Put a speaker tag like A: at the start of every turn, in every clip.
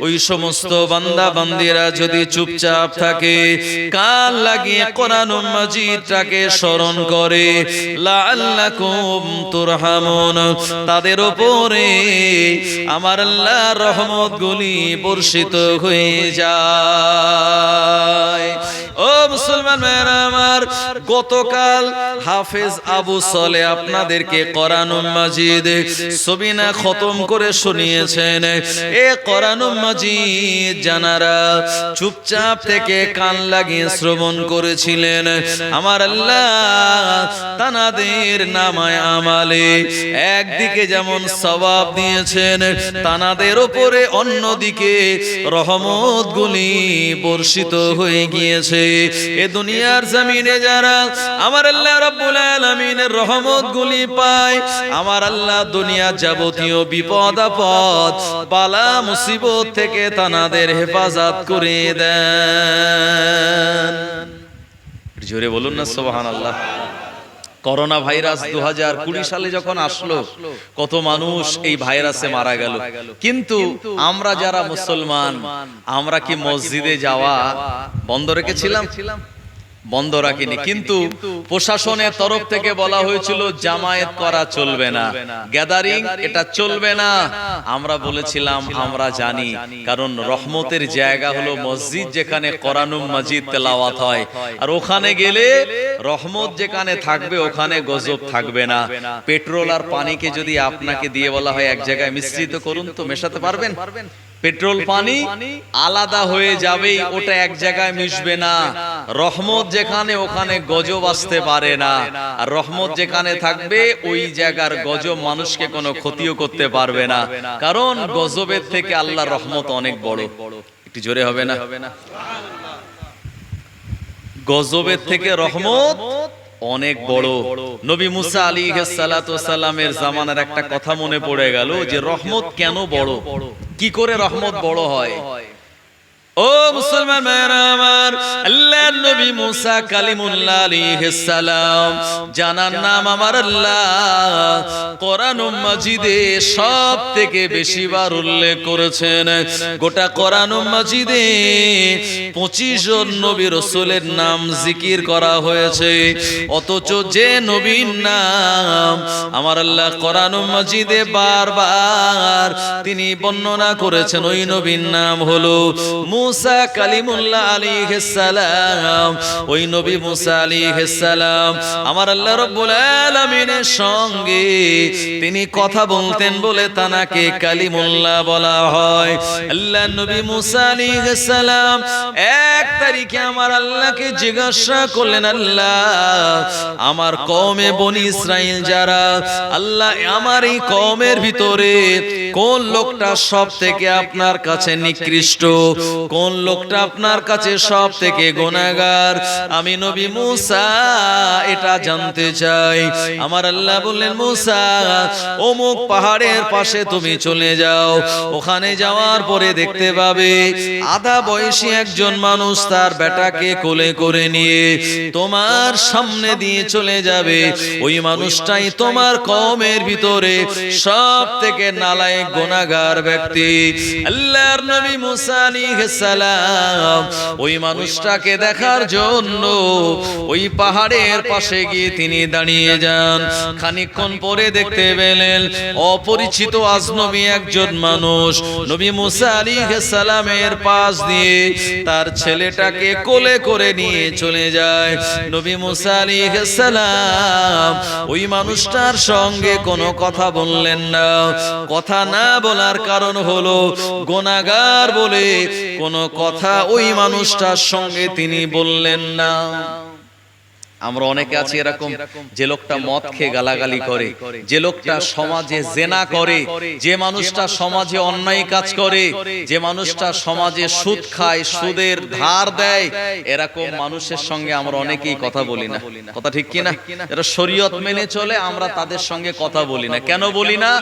A: ওই সমস্ত বান্দা বান্দিরা যদি চুপচাপ থাকে, কান লাগিয়ে কোরআনুল মাজিদটাকে স্মরণ করে, লাআল্লাকুম তুরহামুন, তাদের উপরে আমার আল্লাহর রহমতগুলি বর্ষিত হয়ে যায়। ও মুসলমান ভাইরা আমার, গতকাল হাফেজ আবু সলে আপনাদেরকে কোরআনুল মাজিদ সবিনা খতম করে শুনিয়েছেন। এ কোরআনুল মাজিদ জানারা চুপচাপ থেকে কান লাগিয়ে শ্রবণ করেছিলেন, আমার আল্লাহ তানাদের নামায় আমালে একদিকে যেমন সওয়াব দিয়েছেন, তানাদের উপরে অন্যদিকে রহমতগুলি বর্ষিত হয়ে গিয়েছে। এ দুনিয়ার জমিনে যারা আমার আল্লাহ রাব্বুল আলামিনের রহমতগুলি পায়, আমার আল্লাহ দুনিয়া যাবতীয় বিপদ আপদ বালা মুসিবত থেকে তানাদের হেফাজত করে দেন। জোরে বলুন না সুবহানাল্লাহ। করোনা ভাইরাস 2020 সালে যখন আসলো, কত মানুষ এই ভাইরাসে মারা গেল, কিন্তু আমরা যারা মুসলমান, আমরা কি মসজিদে যাওয়া বন্ধ রেখেছিলাম? বন্ধ রাখিনি, কিন্তু প্রশাসনের তরফ থেকে বলা হয়েছিল জামায়াত করা চলবে না, গ্যাদারিং এটা চলবে না। আমরা বলেছিলাম আমরা জানি, কারণ রহমতের জায়গা হলো মসজিদ, যেখানে কোরআনুল মাজিদ তেলাওয়াত হয়, আর ওখানে গেলে রহমত যেখানে থাকবে ওখানে গজব থাকবে না। পেট্রোল আর পানিকে যদি আপনাকে দিয়ে বলা হয় এক জায়গায় মিশ্রিত করুন, তো মেশাতে পারবেন? পেট্রোল পানি আলাদা হয়ে যাবেই, ওটা এক জায়গায় মিশবে না। রহমত যেখানে ওখানে গজব আসতে পারে না, আর রহমত যেখানে থাকবে ওই জায়গার গজব মানুষকে কোনো ক্ষতিও করতে পারবে না, কারণ গজবের থেকে আল্লাহর রহমত অনেক বড়। একটু জোরে হবে না? গজবের থেকে রহমত অনেক বড়। নবী মুসা আলাইহিস সালাতু ওয়াস সালামের জামানার একটা কথা মনে পড়ে গেল, যে রহমত কেন বড়, কি করে রহমত বড় হয়। ও মুসলমান ভাইরা আমার, আল্লাহর নবী মুসা কালিমুল্লাহ আলাইহিস সালাম, জানার নাম আমার আল্লাহ কোরআনুল মাজিদে সবথেকে বেশি বার উল্লেখ করেছেন। গোটা কোরআনুল মাজিদে 25 জন নবী রাসূলের নাম জিকির করা হয়েছে, অথচ যে নবীর নাম আমার আল্লাহ কোরআনুল মাজিদে বারবার তিনি বর্ণনা করেছেন, ওই নবীর নাম হলো মুসা কালিমুল্লাহ আলাইহিস সালাম। ওই নবী মুসা আলাইহিস সালাম আমার আল্লাহ রাব্বুল আলামিনের সঙ্গে তিনি কথা বলতেন বলে তানাকে কালিমুল্লাহ বলা হয়। আল্লাহ নবী মুসা আলাইহিস সালাম এক তারিখে আমার আল্লাহকে জিজ্ঞাসা করলেন, আল্লাহ আমার কওমে বনি ইসরাইল যারা, আল্লাহ আমার এই কওমের ভিতরে কোন লোকটা সব থেকে আপনার কাছে নিকৃষ্ট, কোন লোকটা আপনার কাছে সব থেকে গুনাহগার, আমি নবী মুসা এটা জানতে চাই। আমার আল্লাহ বললেন, মুসা অমুক পাহাড়ের পাশে তুমি চলে যাও, ওখানে যাওয়ার পরে দেখতে পাবে আধা বয়সী একজন মানুষ তার বেটাকে কোলে করে নিয়ে তোমার সামনে দিয়ে চলে যাবে। ওই মানুষটাই তোমার কওমের ভিতরে সব থেকে নালায়েক গুনাহগার ব্যক্তি। আল্লাহর নবী মুসা আলাইহিস সালাম ওই মানুষটাকে দেখার জন্য ওই পাহাড়ের পাশে গিয়ে তিনি দাঁড়িয়ে যান। খানিকক্ষণ পরে দেখতে পেলেন অপরিচিত আজনবী একজন মানুষ নবী মুসা আলাইহিস সালামের পাশ দিয়ে তার ছেলেটাকে কোলে করে নিয়ে চলে যায়। নবী মুসা আলাইহিস সালাম ওই মানুষটার সঙ্গে কোনো কথা বললেন না। কথা না বলার কারণ হলো গুনাহগার বলে কোনো কথা ওই মানুষটার সঙ্গে তিনি বললেন না। আমরা অনেকে আছি এরকম, যে লোকটা মদ খেয়ে গালাগালি করে, যে লোকটা সমাজে জেনা করে, যে মানুষটা সমাজে অন্যায় কাজ করে, যে মানুষটা সমাজে সুদ খায়, সুদের ধার দেয়, এরকম মানুষের সঙ্গে আমরা অনেকেই কথা বলি না। কথা ঠিক কি না? যারা শরীয়ত মেনে চলে আমরা তাদের সঙ্গে কথা বলি না। কেন বলি না?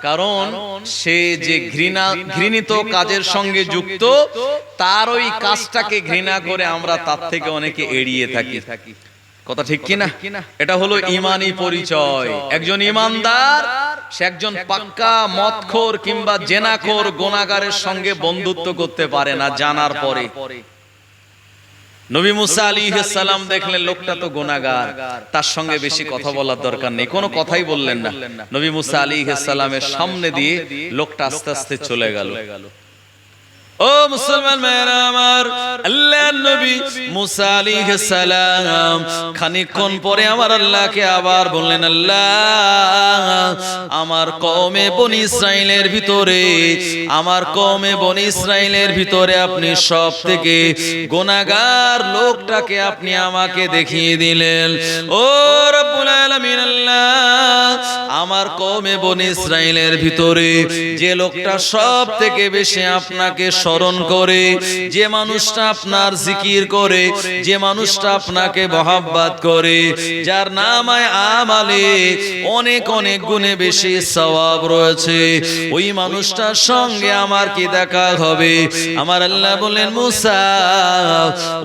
A: কারণ সে যে ঘৃণিত কাজের সঙ্গে যুক্ত, তার ওই কাজটাকে ঘৃণা করে আমরা তার থেকে অনেকে এড়িয়ে থাকি। কথা ঠিক কিনা? এটা হলো ঈমানি পরিচয়। একজন ঈমানদার সে একজন পাক্কা মদখোর কিংবা জেনাখোর গুনাহগারের সঙ্গে বন্ধুত্ব করতে পারে না জানার পরে। নবী মুসা আলাইহিস সালাম দেখলেন লোকটা তো গুনাহগার, তার সঙ্গে বেশি কথা বলার দরকার নেই, কোনো কথাই বললেন না। নবী মুসা আলাইহিস সালামের সামনে দিয়ে লোকটা আস্তে আস্তে চলে গেল। ও মুসলমান ভাইরা আমার, আল্লাহর নবী মুসা আলাইহিস সালাম খানিকক্ষণ পরে আমার আল্লাহকে আবার বললেন, আল্লাহ আমার কওমে বনি ইসরাইলের ভিতরে, আমার কওমে বনি ইসরাইলের ভিতরে আপনি সবথেকে গুনাহগার লোকটাকে আপনি আমাকে দেখিয়ে দিলেন। ও রব্বুল আলামিন, আল্লাহ আমার কওমে বনি ইসরাইলের ভিতরে যে লোকটা সবথেকে বেশি আপনাকে স্মরণ করে, যে মানুষটা আপনার জিকির করে, যে মানুষটা আপনাকে মহব্বত করে, যার নামায় আমালে অনেক অনেক গুণে বেশি সওয়াব রয়েছে, ওই মানুষটার সঙ্গে আমার কি দেখা হবে? আমার আল্লাহ বলেন, মুসা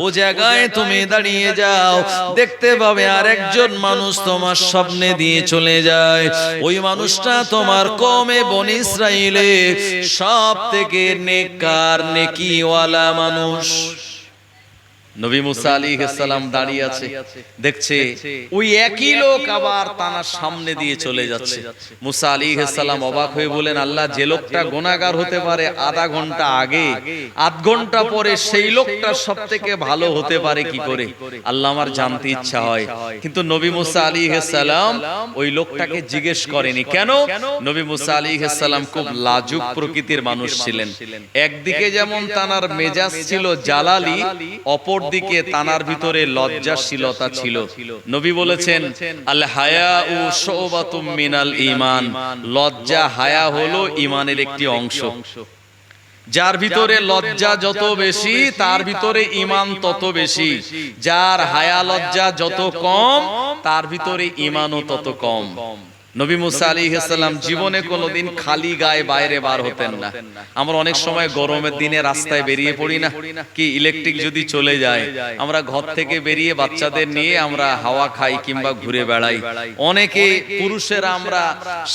A: ও জায়গায় তুমি দাঁড়িয়ে যাও, দেখতে পাবে আরেকজন মানুষ তোমার সামনে দিয়ে চলে যায়, ওই মানুষটা তোমার কওমে বনি ইসরাইলে সবথেকে নেককার নেকিওয়ালা মানুষ। নবী মুসা আলাইহিস সালাম দাঁড়িয়ে আছে, দেখছে ওই একই লোক আবার তার সামনে দিয়ে চলে যাচ্ছে। মুসা আলাইহিস সালাম অবাক হয়ে বলেন, আল্লাহ যে লোকটা গুনাহগার হতে পারে আধা ঘন্টা আগে, আধ ঘন্টা পরে সেই লোকটা সবথেকে ভালো হতে পারে কি করে? আল্লাহ আমার জানতে ইচ্ছা হয়। কিন্তু নবী মুসা আলাইহিস সালাম ওই লোকটাকে জিজ্ঞেস করেনি। কেন? নবী মুসা আলাইহিস সালাম খুব লাজুক প্রকৃতির মানুষ ছিলেন। একদিকে যেমন তানার মেজাজ ছিল জালালি, অপর দিকে তানার ভিতরে লজ্জাশীলতা ছিল। নবী বলেছেন, আল হায়াউ শুবাতুম মিনাল ঈমান, লজ্জা হায়া হলো ঈমানের একটি অংশ। যার ভিতরে লজ্জা যত বেশি তার ভিতরে ঈমান তত বেশি, যার হায়া লজ্জা যত কম তার ভিতরে ঈমানও তত কম। নবী মুসা আলাইহিস সালাম জীবনে কোনোদিন খালি গায়ে বাইরে বার হতেন না। আমরা অনেক সময় গরমের দিনে রাস্তায় বেরিয়ে পড়ি না কি, ইলেকট্রিক যদি চলে যায় আমরা ঘর থেকে বেরিয়ে বাচ্চাদের নিয়ে আমরা হাওয়া খাই কিংবা ঘুরে বেড়াই। অনেকে পুরুষেরা আমরা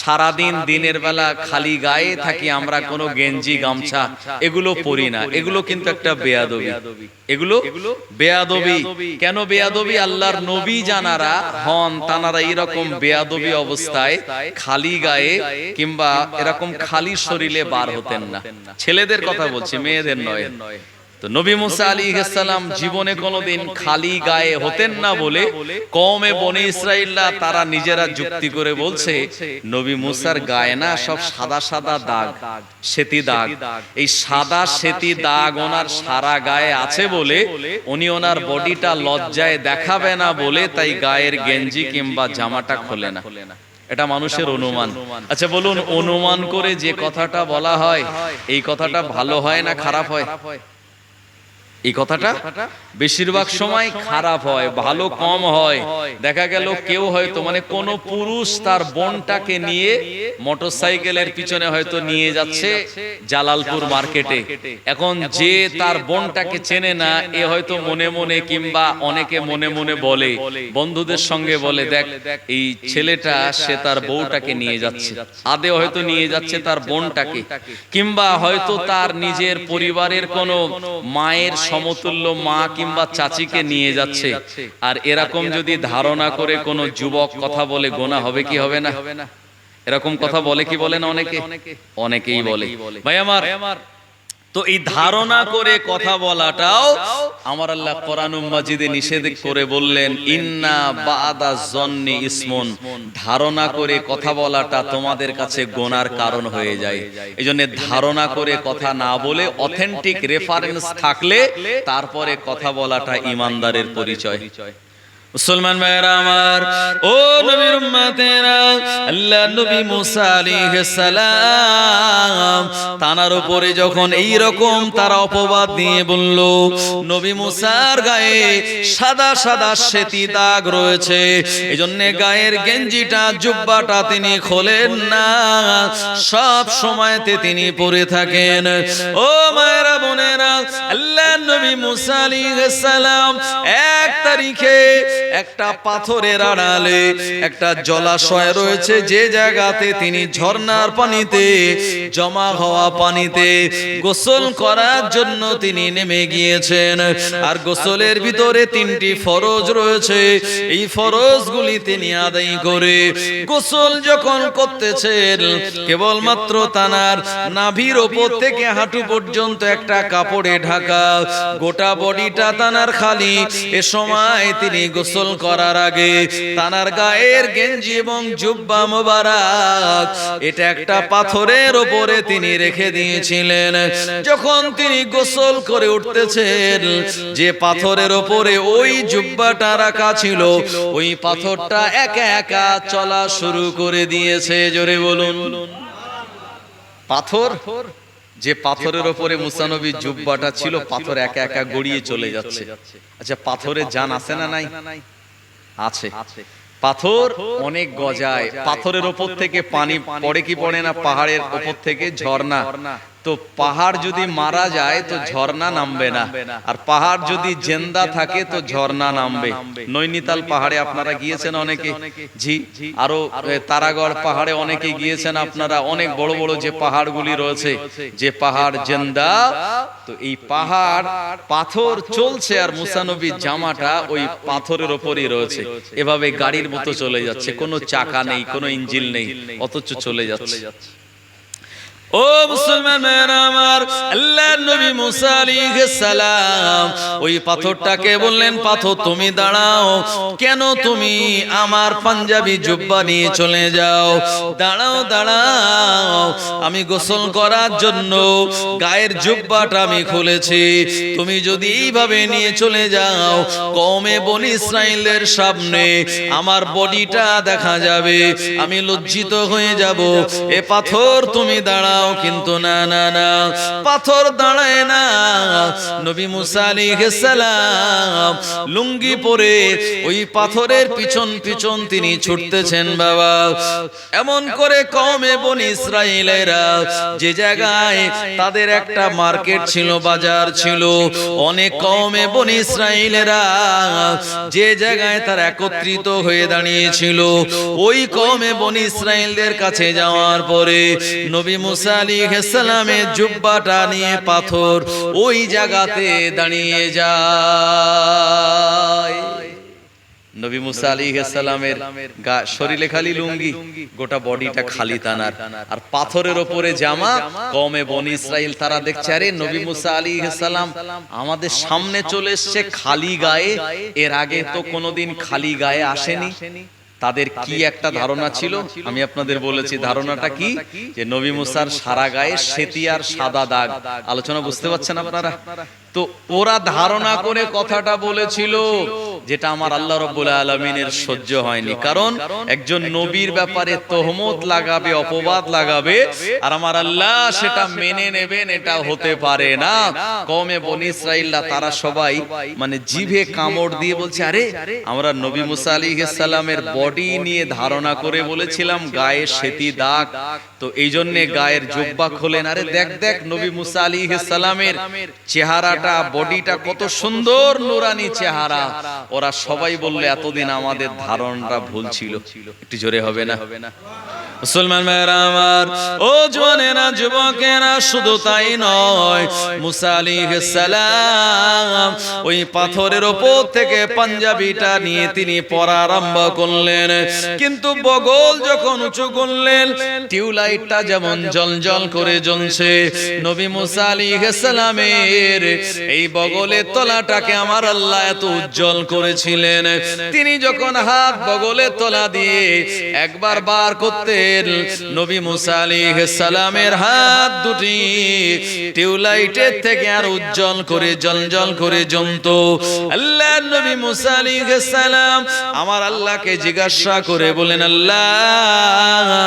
A: সারাদিন দিনের বেলা খালি গায়ে থাকি, আমরা কোনো গেঞ্জি গামছা এগুলো পরি না। এগুলো কিন্তু একটা বেয়াদবি, এগুলো বেয়াদবি। কেন বেয়াদবি? আল্লাহর নবী জানারা হন তানারা এরকম বেয়াদবি অবস্থায় খালি গায়ে কিংবা এরকম খালি শরীরে বার হতেন না। ছেলেদের কথা বলছি, মেয়েদের নয়। তো নবী মুসা আলাইহিস সালাম জীবনে কোনোদিন খালি গায়ে হতেন না বলে কওমে বনি ইসরাইলরা তারা নিজেরা যুক্তি করে বলছে, নবী মুসার গায়ে না সব সাদা সাদা দাগ, শ্বেতি দাগ। এই সাদা শ্বেতি দাগ ওনার সারা গায়ে আছে বলে উনি ওনার বডিটা লজ্জায় দেখাবে না বলে তাই গায়ের গেঞ্জি কিংবা জামাটা খোলে না। এটা মানুষের অনুমান। আচ্ছা বলুন, অনুমান করে যে কথাটা বলা হয় এই কথাটা ভালো হয় না খারাপ হয়? এই কথাটা বেশিরভাগ সময় খারাপ হয়, ভালো কম হয়। দেখা গেল কেউ হয়তো কোন পুরুষ তার বোনটাকে নিয়ে মোটরসাইকেলের পিছনে হয়তো নিয়ে যাচ্ছে জালালপুর মার্কেটে। এখন যে তার বোনটাকে চেনে না, এ হয়তো মনে মনে কিংবা অনেকে মনে মনে বলে, বন্ধুদের সঙ্গে বলে, দেখ এই ছেলেটা সে তার বউটাকে নিয়ে যাচ্ছে, আদে হয়তো নিয়ে যাচ্ছে তার বোনটাকে, কিংবা হয়তো তার নিজের পরিবারের কোনো মায়ের সমতুল্য মা কিংবা চাচিকে নিয়ে যাচ্ছে। আর এরকম যদি ধারণা করে কোনো যুবক কথা বলে, গোনা হবে কি হবে না? এরকম কথা বলে কি বলে না? অনেকেই বলে। ভাই আমার, তো এই ধারণা করে কথা বলাটাও আমার আল্লাহ কোরআনুল মাজিদে নিষেধ করে বললেন, ইন্না বাদা জন্নি ইসমুন, ধারণা করে কথা বলাটা তোমাদের কাছে গোনার কারণ হয়ে যায়। এইজন্য ধারণা করে কথা না বলে অথেন্টিক রেফারেন্স থাকলে তারপরে কথা বলাটা ঈমানদারের পরিচয়। মুসলমান ভাইরা আমার, ও নবীর উম্মতেরা, আল্লাহ নবী মুসা আলাইহিস সালাম তানার উপরে যখন এই রকম তারা অপবাদ দিয়ে বলল, নবী মুসার গায়ে সাদা সাদা শ্বেতি দাগ রয়েছে, এজন্য গায়ের গেঞ্জিটা জুব্বাটা তিনি খোলেন না, সব সময়তে তিনি পরে থাকেন। ও মায়েরা বোনেরা, আল্লাহ নবী মুসা আলাইহিস সালাম এক তারিখে একটা পাথরের আড়ালে একটা জলাশয় রয়েছে, যে জায়গাতে তিনি ঝর্ণার পানিতে, জমা হওয়া পানিতে গোসল করার জন্য তিনি নেমে গিয়েছেন। আর গোসলের ভিতরে 3টি ফরজ রয়েছে, এই ফরজগুলি তিনি আদায় করে গোসল যখন করতেছেন, কেবলমাত্র তানার নাভির ওপর থেকে হাঁটু পর্যন্ত একটা কাপড়ে ঢাকা, গোটা বডিটা তানার খালি। এ সময় তিনি গোসল করার আগে তানার গায়ের গেঞ্জি এবং জুব্বা মোবারক এটা একটা পাথরের ওপরে তিনি রেখে দিয়েছিলেন। যখন তিনি গোসল করে উঠতেছেন, যে পাথরের ওপরে ওই জুব্বাটা রাখা ছিল, ওই পাথরটা একা একা চলা শুরু করে দিয়েছে। জোরে বলুন। পাথর, যে পাথরের ওপরে মুসা নবীর জুব্বাটা ছিল, পাথর একা একা গড়িয়ে চলে যাচ্ছে। আচ্ছা, পাথরের জান আছে না নাই? আছে। পাথর অনেক গজায়, পাথরের ওপর থেকে পানি পড়ে কি পড়ে না? পাহাড়ের ওপর থেকে ঝর্ণা। তো পাহাড় যদি মারা যায় তো ঝর্ণা নামবে না, আর পাহাড় যদি জিন্দা থাকে তো ঝর্ণা নামবে। নৈনিতাল পাহাড়ে আপনারা গিয়েছেন অনেকে, জি, আরো তারাগড় পাহাড়ে অনেকে গিয়েছেন আপনারা। অনেক বড় বড় যে পাহাড়গুলি রয়েছে, যে পাহাড় জিন্দা, তো এই পাহাড় পাথর চলছে আর মুসা নবীর জামাটা ওই পাথরের ওপরই রয়েছে। এভাবে গাড়ির মতো চলে যাচ্ছে, কোনো চাকা নেই, কোনো ইঞ্জিন নেই, অথচ চলে যাচ্ছে। ও মুসলমান ভাইরা আমার, আল্লাহর নবী মুসা আলাইহিস সালাম ওই পাথরটাকে বললেন, পাথর তুমি দাঁড়াও, কেন তুমি আমার পাঞ্জাবি জুব্বা নিয়ে চলে যাও? দাঁড়াও দাঁড়াও, আমি গোসল করার জন্য গায়ের জুব্বাটা আমি খুলেছি, তুমি যদি এইভাবে নিয়ে চলে যাও, কওমে বনি ইসরাইলের সামনে আমার বডিটা দেখা যাবে, আমি লজ্জিত হয়ে যাব। এ পাথর তুমি দাঁড়াও। কিন্তু না না না, পাথর দাঁড়ায় না। নবী মুসা আলাইহিস সালাম লুঙ্গি পরে ওই পাথরের পিছন পিছন তিনি ছুটতেছেন। বাবা, এমন করে কওমে বনি ইসরাইলেরা, যে জায়গায় তাদের একটা মার্কেট ছিল, বাজার ছিল, অনেক কওমে বনি ইসরাইলেরা যে জায়গায় তারা একত্রিত হয়ে দাঁড়িয়েছিল, ওই কওমে বনি ইসরাইলদের কাছে যাওয়ার পরে নবী মুসা আলাইহিস সালামের জুব্বাটা নিয়ে পাথর ওই জায়গাতে দাঁড়িয়ে যায়। নবী মুসা আলাইহিস সালামের শরীরে খালি লুঙ্গি, গোটা বডিটা খালি তানার, আর পাথরের ওপরে জামা। কওমে বনি ইসরাইল তারা দেখছে, আরে নবী মুসা আলাইহিস সালাম আমাদের সামনে চলে এসেছে খালি গায়ে, এর আগে তো কোনোদিন খালি গায়ে আসেনি। তাদের কি একটা ধারণা ছিল, আমি আপনাদের বলেছি ধারণাটা কি, যে নবী মুসার সারা গায়ে শ্বেতি আর সাদা দাগ। আলোচনা বুঝতে পারছেন আপনারা? তো ওরা ধারণা করে কথাটা বলেছিল, যেটা আমার আল্লাহ রাব্বুল আলামিনের সহ্য হয়নি। কারণ একজন নবীর ব্যাপারে তহমত লাগাবে, অপবাদ লাগাবে, আর আমার আল্লাহ সেটা মেনে নেবেন, এটা হতে পারে না। কওমে বনি ইসরাইলরা তারা সবাই মানে জিভে কামড় দিয়ে বলছে, আরে আমরা নবী মুসা আলাইহিস সালামের বডি নিয়ে ধারণা করে বলেছিলাম গায়ে শ্বেতি দাগ, তো এই জন্য গায়ের জুব্বা খোলেন। আরে দেখ দেখ নবী মুসা আলাইহিস সালামের চেহারাটা, বডিটা কত সুন্দর নুরানি চেহারা। ওরা সবাই বললে এতদিন আমাদের ধারণাটা ভুল ছিল। একটু জোরে হবে না? মুসলমান ভাইরা আমার, ও জওয়ানেরা, যুবকেরা, শুধু তাই নয়, মুসা আলাইহিস সালাম ওই পাথরের উপর থেকে পাঞ্জাবিটা নিয়ে তিনি পরা আরম্ভ করলেন। কিন্তু বগল যখন উঁচু করলেন, টিউবলাইটটা যেমন জলজল করে জ্বলছে, নবী মুসা আলাইহিস সালামের এই বগলের তলাটাকে আমার আল্লাহ এত উজ্জ্বল করেছিলেন। তিনি যখন হাত বগলের তলা দিয়ে একবার বার করতেন, নবী মুসা আলাইহিস সালামের হাত দুটি টিউবলাইটের থেকে আর উজ্জ্বল করে জলজল করে জ্বলতো। আল্লাহর নবী মুসা আলাইহিস সালাম আমার আল্লাহকে জিজ্ঞাসা করে বলেন, আল্লাহ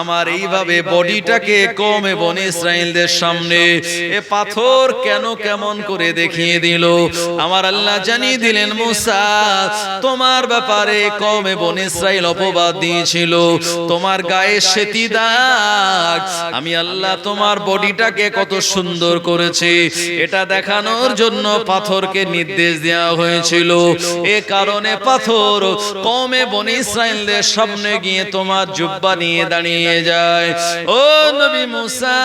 A: আমার এইভাবে বডিটাকে কওমে বনি ইসরাইলদের সামনে এ পাথর কেন কেমন করে দেখিয়ে দিল? আমার আল্লাহ জানিয়ে দিলেন, মুসা তোমার ব্যাপারে কওমে বনি ইসরাইল অপবাদ দিয়েছিল, তোমার গায়ে গায়ে শ্বেতি দাগ, আমি আল্লাহ তোমার বডিটাকে কত সুন্দর করেছি এটা দেখানোর জন্য পাথরকে নির্দেশ দেওয়া হয়েছিল। এ কারণে পাথর কওমে বনি ইসরাইলদের সামনে গিয়ে তোমার জুব্বা নিয়ে দাঁড়িয়ে যায়। ও নবী মুসা,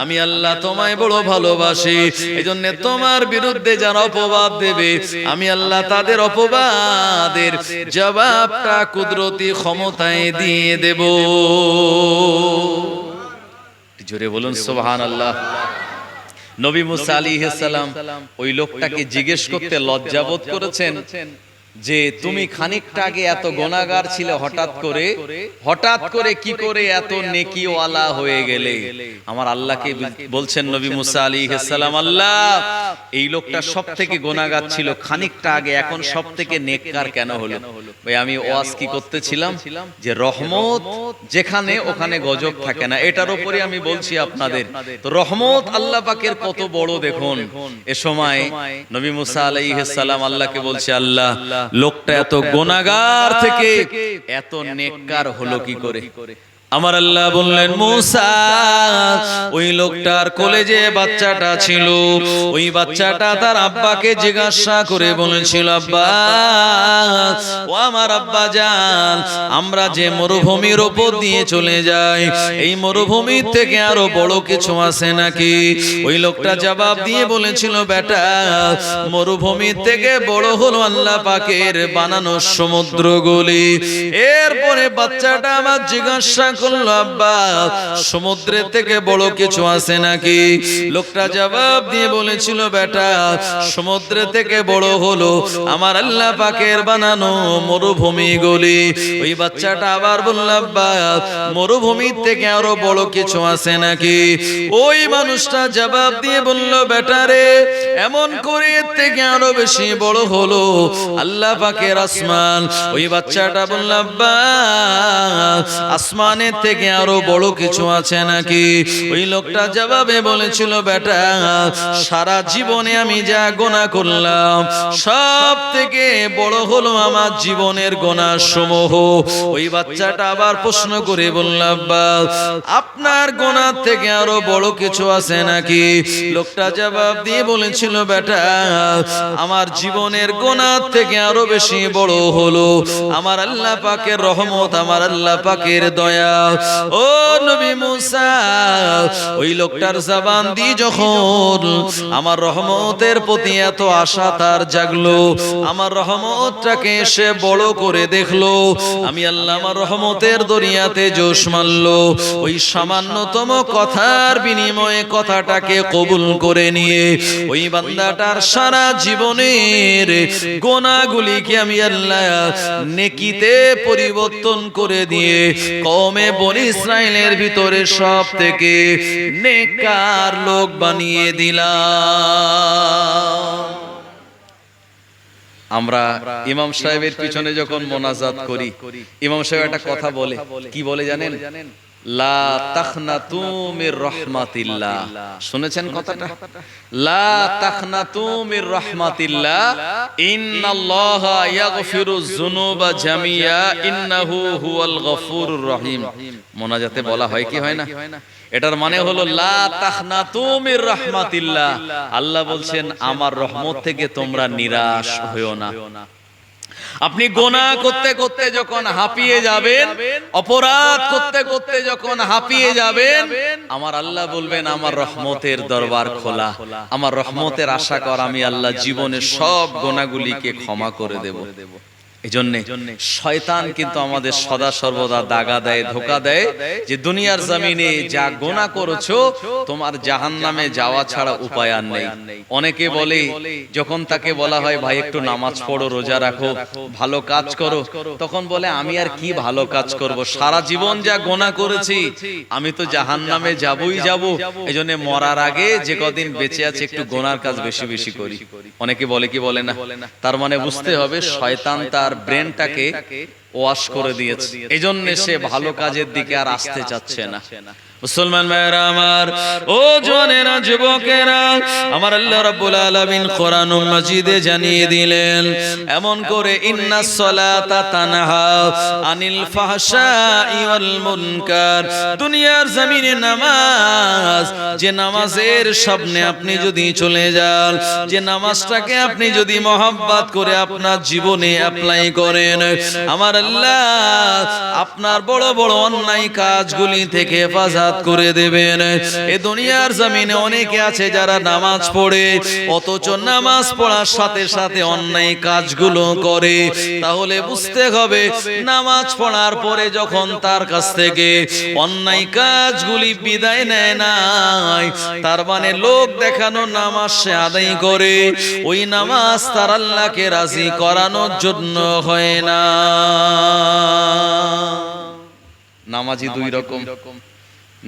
A: আমি আল্লাহ তোমায় বড় ভালোবাসি, এজন্য তোমার বিরুদ্ধে যারা অপবাদ দেবে আমি আল্লাহ তাদের অপবাদের জবাবটা কুদরতি ক্ষমতায় দিয়ে দেব। জোরে বলুন সুবহানাল্লাহ। নবী মুসা আলাইহিস সালাম ওই লোকটাকে জিজ্ঞেস করতে লজ্জাবোধ করেছেন যে তুমি খানিকটা আগে এত গুনাহগার ছিলে, হঠাৎ করে কি করে এত নেকিওয়ালা হয়ে গেলে? আমার আল্লাহকে বলছেন নবী মুসা আলাইহিস সালাম, আল্লাহ এই লোকটা সবথেকে গুনাহগার ছিল খানিকটা আগে, এখন সবথেকে নেককার কেন হলো? ভাই আমি ওয়াজ কি করতেছিলাম যে রহমত যেখানে ওখানে গজব থাকে না, এটার উপরে আমি বলছি আপনাদের। তো রহমত আল্লাহ পাকের কত বড় দেখুন। এ সময় নবী মুসা আলাইহিস সালাম আল্লাহকে বলছে, আল্লাহ লোকটা এত গুনাহগার থেকে এত নেককার হলো কি করে? আমার আল্লাহ বললেন, মুসা ওই লোকটার কোলে যে বাচ্চাটা ছিল, ওই বাচ্চাটা তার আব্বাকে জিজ্ঞাসা করে বলেছিল, আব্বা ও আমার আব্বা জান, আমরা যে মরুভূমির উপর দিয়ে চলে যাই এই মরুভূমির থেকে আরো বড় কিছু আছে নাকি? ওই লোকটা জবাব দিয়ে বলেছিল, বেটা মরুভূমির থেকে বড় হলো আল্লাহ পাকের বানানো সমুদ্রগুলি। এরপরে বাচ্চাটা আমার জিজ্ঞাসা করলো, আব্বা সমুদ্রের থেকে বড় কিছু আছে নাকি? লোকটা জবাব দিয়ে বলেছিল, বেটা সমুদ্রের থেকে বড় হলো আমার আল্লাহ পাকের বানানো মরুভূমিগুলি। ওই বাচ্চাটা আবার বলল, আব্বা মরুভূমির থেকে আরো বড় কিছু আছে নাকি? ওই মানুষটা জবাব দিয়ে বলল, বেটা রে এমন করে এর থেকে আরো বেশি বড় হলো আল্লাহ পাকের আসমান। ওই বাচ্চাটা বলল, আব্বা আসমানের থেকে আরো বড় কিছু আছে নাকি? ওই লোকটা জবাবে বলেছিল, বেটা সারা জীবনে আমি যা গুনাহ করলাম সব থেকে বড় হলো আমার জীবনের গুনাহ সমূহ। ওই বাচ্চাটা আবার প্রশ্ন করে বলল, আব্বা আপনার গুনাহ থেকে আরো বড় কিছু আছে নাকি? লোকটা জবাব দিয়ে বলেছিল, বেটা আমার জীবনের গুনাহ থেকে আরো বেশি বড় হলো আমার আল্লাহ পাকের রহমত, আমার আল্লাহ পাকের দয়া। ও নবী মুসা, ওই লোকটার জবান দিয়ে যখন আমার রহমতের প্রতি এত আশা তার জাগলো, আমার রহমতটাকে সে বড় করে দেখলো, আমি আল্লাহ আমার রহমতের দরিয়াতে জোশ মারলো, ওই সামান্যতম কথার বিনিময়ে কথাটাকে কবুল করে নিয়ে ওই বান্দাটার সারা জীবনের গুনাহগুলিকে আমি আল্লাহ নেকিতে পরিবর্তন করে দিয়ে কওমে বনি ইসরাইলের ভিতরে সব থেকে নেককার লোক বানিয়ে দিলাম। আমরা ইমাম সাহেবের পিছনে যখন মোনাজাত করি, ইমাম সাহেব একটা কথা বলে, কি বলে জানেন? লা তাখনাতু মির রাহমাতিল্লাহ। শুনেছেন কথাটা? লা তাখনাতু মির রাহমাতিল্লাহ, ইন্নাল্লাহা ইয়াগফিরুয যুনুবা জামিয়া ইন্নাহু হুয়াল গফুরুর রহিম। মোনাজাতে বলা হয় কি হয় না? এটার মানে হলো লা তাখনাতু মির রাহমাতিল্লাহ, আল্লাহ বলছেন আমার রহমত থেকে তোমরা নিরাশ হয়ো না। আপনি গুনাহ করতে করতে যখন হাঁপিয়ে যাবেন, অপরাধ করতে করতে যখন হাঁপিয়ে যাবেন, আমার আল্লাহ বলবেন আমার রহমতের দরবার খোলা, আমার রহমতের আশা কর, আমি আল্লাহ জীবনের সব গুনাহগুলিকে ক্ষমা করে দেব। এজন্য শয়তান কিন্তু আমাদের সদা সর্বদা দাগা দেয়, ধোঁকা দেয় যে দুনিয়ার জমিনে যা গুনাহ করেছো তোমার জাহান্নামে যাওয়া ছাড়া উপায় আর নেই। অনেকে বলে, যখন তাকে বলা হয় ভাই একটু নামাজ পড়ো, রোজা রাখো, ভালো কাজ করো, তখন বলে আমি আর কি ভালো কাজ করব, সারা জীবন যা গুনাহ করেছি আমি তো জাহান্নামে যাবই যাব, এজন্য মরার আগে যে কদিন বেঁচে আছে একটু গুনার কাজ বেশি বেশি করি। অনেকে বলে কি বলে না? তার মানে বুঝতে হবে শয়তান তার ব্রেনটাকে ওয়াশ করে দিয়েছে, এজন্য সে ভালো কাজের দিকে আর আসতে চাচ্ছে না। মুসলমান ভাইরা আমার, ও জওয়ানেরা, যুবকেরা, আমার আল্লাহ রাব্বুল আলামিন কোরআনুল মাজিদে জানিয়ে দিলেন এমন করে, ইন্নাস সালাতা তানহা আনিল ফাহশাই ওয়াল মুনকার। দুনিয়ার জমিনে নামাজ, যে নামাজের সামনে আপনি যদি চলে যান, যে নামাজটাকে আপনি যদি মহব্বত করে আপনার জীবনে অ্যাপ্লাই করেন, আমার আল্লাহ আপনার বড় বড় অন্যায় কাজগুলি থেকে হেফাজত করে দেবেন। এই দুনিয়ার জমিনে অনেকে আছে যারা নামাজ পড়ে, অথচ নামাজ পড়ার সাথে সাথে অন্যায় কাজগুলো করে। তাহলে বুঝতে হবে, নামাজ পড়ার পরে যখন তার কাছ থেকে অন্যায় কাজগুলি বিদায় নেয় নাই, তার মানে লোক দেখানো নামাজ সে আদায় করে, ওই নামাজ তার আল্লাহকে রাজি করানোর জন্য হয় না। নামাজি দুই রকম।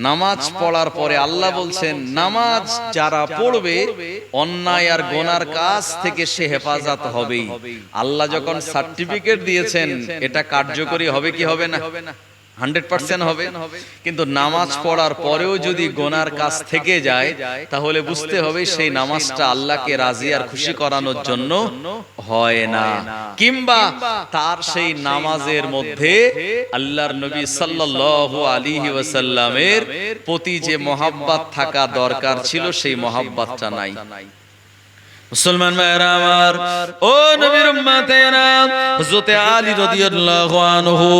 A: নামাজ পড়ার পরে আল্লাহ বলছেন, নামাজ যারা পড়বে অন্যায় আর গোনার কাজ থেকে সে হেফাজত হবেই। আল্লাহ যখন সার্টিফিকেট দিয়েছেন, এটা কার্যকরী হবে কি হবে না? 100% হবে। কিন্তু নামাজ পড়ার পরেও যদি গোনার কাজ থেকে যায়, তাহলে বুঝতে হবে সেই নামাজটা আল্লাহকে রাজি আর খুশি করানোর জন্য হয় না, কিংবা তার সেই নামাজের মধ্যে আল্লাহর নবী সাল্লাল্লাহু আলাইহি ওয়াসাল্লামের প্রতি যে মহব্বত থাকা দরকার ছিল, সেই মহব্বতটা নাই। মুসলমান ভাইরা আমার, ও নবীর উম্মতেরা, হযরত আলী রাদিয়াল্লাহু আনহু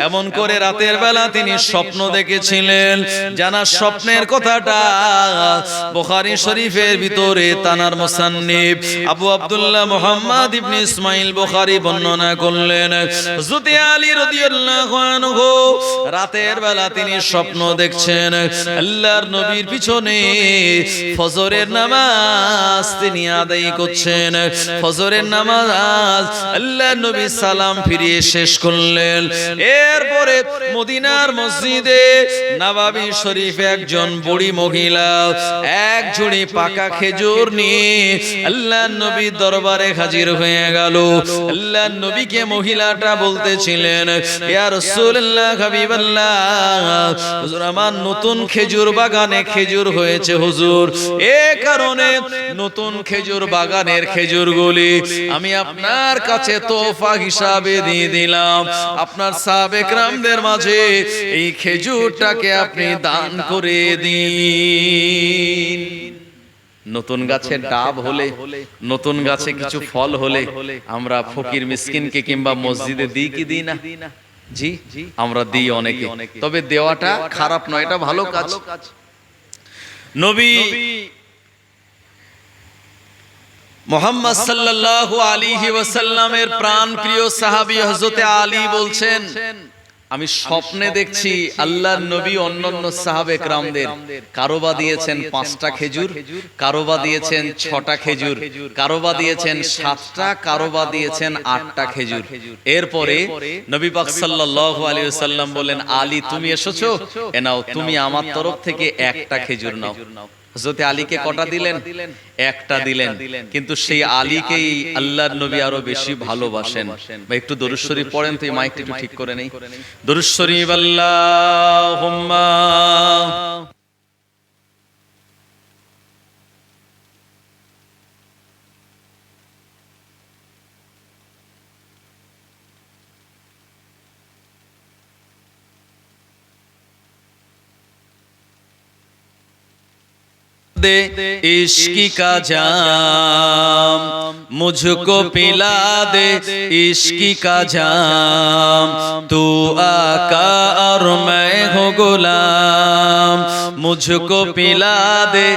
A: এমন করে রাতের বেলা তিনি স্বপ্ন দেখেছিলেন। জানা স্বপ্নের কথাটা বুখারী শরীফের ভিতরে তানার মুসান্নিফ আবু আব্দুল্লাহ মুহাম্মদ ইবনে ইসমাইল বুখারী বর্ণনা করলেন। হযরত আলী রাদিয়াল্লাহু আনহু রাতের বেলা তিনি স্বপ্ন দেখছেন, আল্লাহর নবীর পিছনে ফজরের নামাজ তিনি আদায় করছেন। ফজরের নামাজ আল্লাহর নবী সালাম ফিরিয়ে শেষ করলেন। এরপরে মদিনার মসজিদে নববী শরীফে একজন বুড়ি মহিলা এক ঝুড়ি পাকা খেজুর নিয়ে আল্লাহর নবীর দরবারে হাজির হয়ে গেল। আল্লাহর নবীকে মহিলাটা বলতেছিলেন, ইয়া রাসূলুল্লাহ, হাবিবাল্লাহ, হুজুর আমার নতুন খেজুর বাগানে খেজুর হয়েছে হুজুর, এ কারণে নতুন খেজুর বাগানের খেজুরগুলি আমি আপনার কাছে তোফা হিসাবে দিয়ে দিলাম। আপনার সাহাবে কেরামদের মাঝে এই খেজুরটাকে আপনি দান করে দিন। নতুন গাছের ডাব হলে, নতুন গাছে কিছু ফল হলে আমরা ফকির মিসকিনকে কিংবা মসজিদে দিই কি দিই না? জি, আমরা দিই অনেকে। তবে দেওয়াটা খারাপ নয়, এটা ভালো কাজ। নবী মুহাম্মদ সাল্লাল্লাহু আলাইহি ওয়াসাল্লামের প্রাণ প্রিয় সাহাবী হযরত আলী বলছেন, আমি স্বপ্নে দেখছি আল্লাহর নবী অন্যান্য সাহাবে কেরামদের কারোবা দিয়েছেন 5টা খেজুর, কারোবা দিয়েছেন 6টা খেজুর, কারোবা দিয়েছেন 7টা, কারোবা দিয়েছেন 8টা খেজুর। এরপরে নবী পাক সাল্লাল্লাহু আলাইহি ওয়াসাল্লাম বলেন, আলী তুমি এসেছো, এ নাও তুমি আমার তরফ থেকে 1টা খেজুর নাও। হযরত আলীকে কটা দিলেন? 1টা দিলেন। কিন্তু সেই আলীকেই আল্লাহর নবী আরো বেশি ভালোবাসেন। ভাই একটু দরুদ শরীফ পড়েন তো, এই মাইকটা একটু ঠিক করে নেই। দরুদ শরীফ, আল্লাহুম্মা दे इश्क का जाम, मुझको पिला दे इश्क का जाम, तू आका और मैं हूँ गुलाम, मुझको पिला दे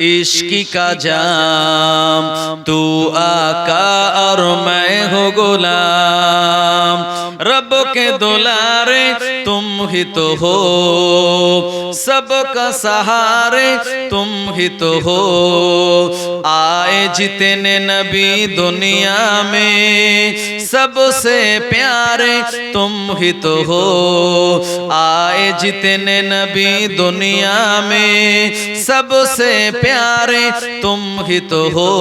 A: इश्क का जाम, तू आका और मैं हूँ गुलाम, रब के दुलारे तुम ही तो हो, सबका सहारे तुम ही तो हो, आए आए जितने नबी दुनिया में सबसे प्यारे तुम ही तो हो। आए जितने नबी दुनिया में सबसे प्यारे तुम ही तो हो।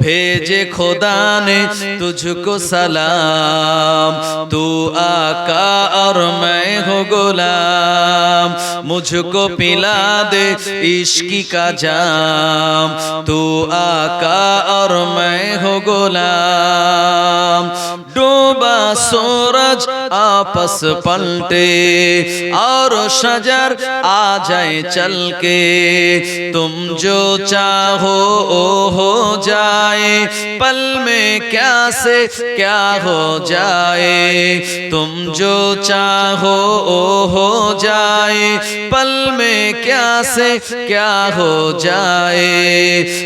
A: भेजे खुदा ने तुझको सलाम, तू आका और मैं हो गुलाम। मुझको पिला दे इश्की का जाम, तू आका और मैं हो गुलाम। डूबा सूरज आपस पलटे और शजर आ जाए चल के, तुम जो चाहो ओ हो जाए। पल में क्या से क्या हो जाए, तुम जो चाहो ओ हो जाए। पल में क्या से क्या हो जाए,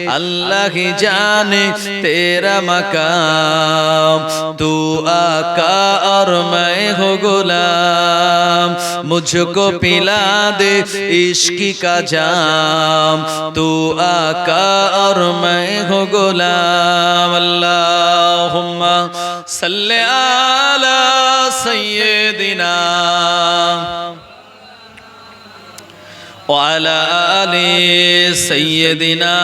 A: अल्लाह ही जाने तेरा मकाम। तू आका और मैं हो गुलाम, मुझको पिला दे इश्की का जाम। तू आका और मैं हो गुलाम। अल्लाहुम्मा सल्ले अला सय्यिदिना व अला आलि सय्यिदिना।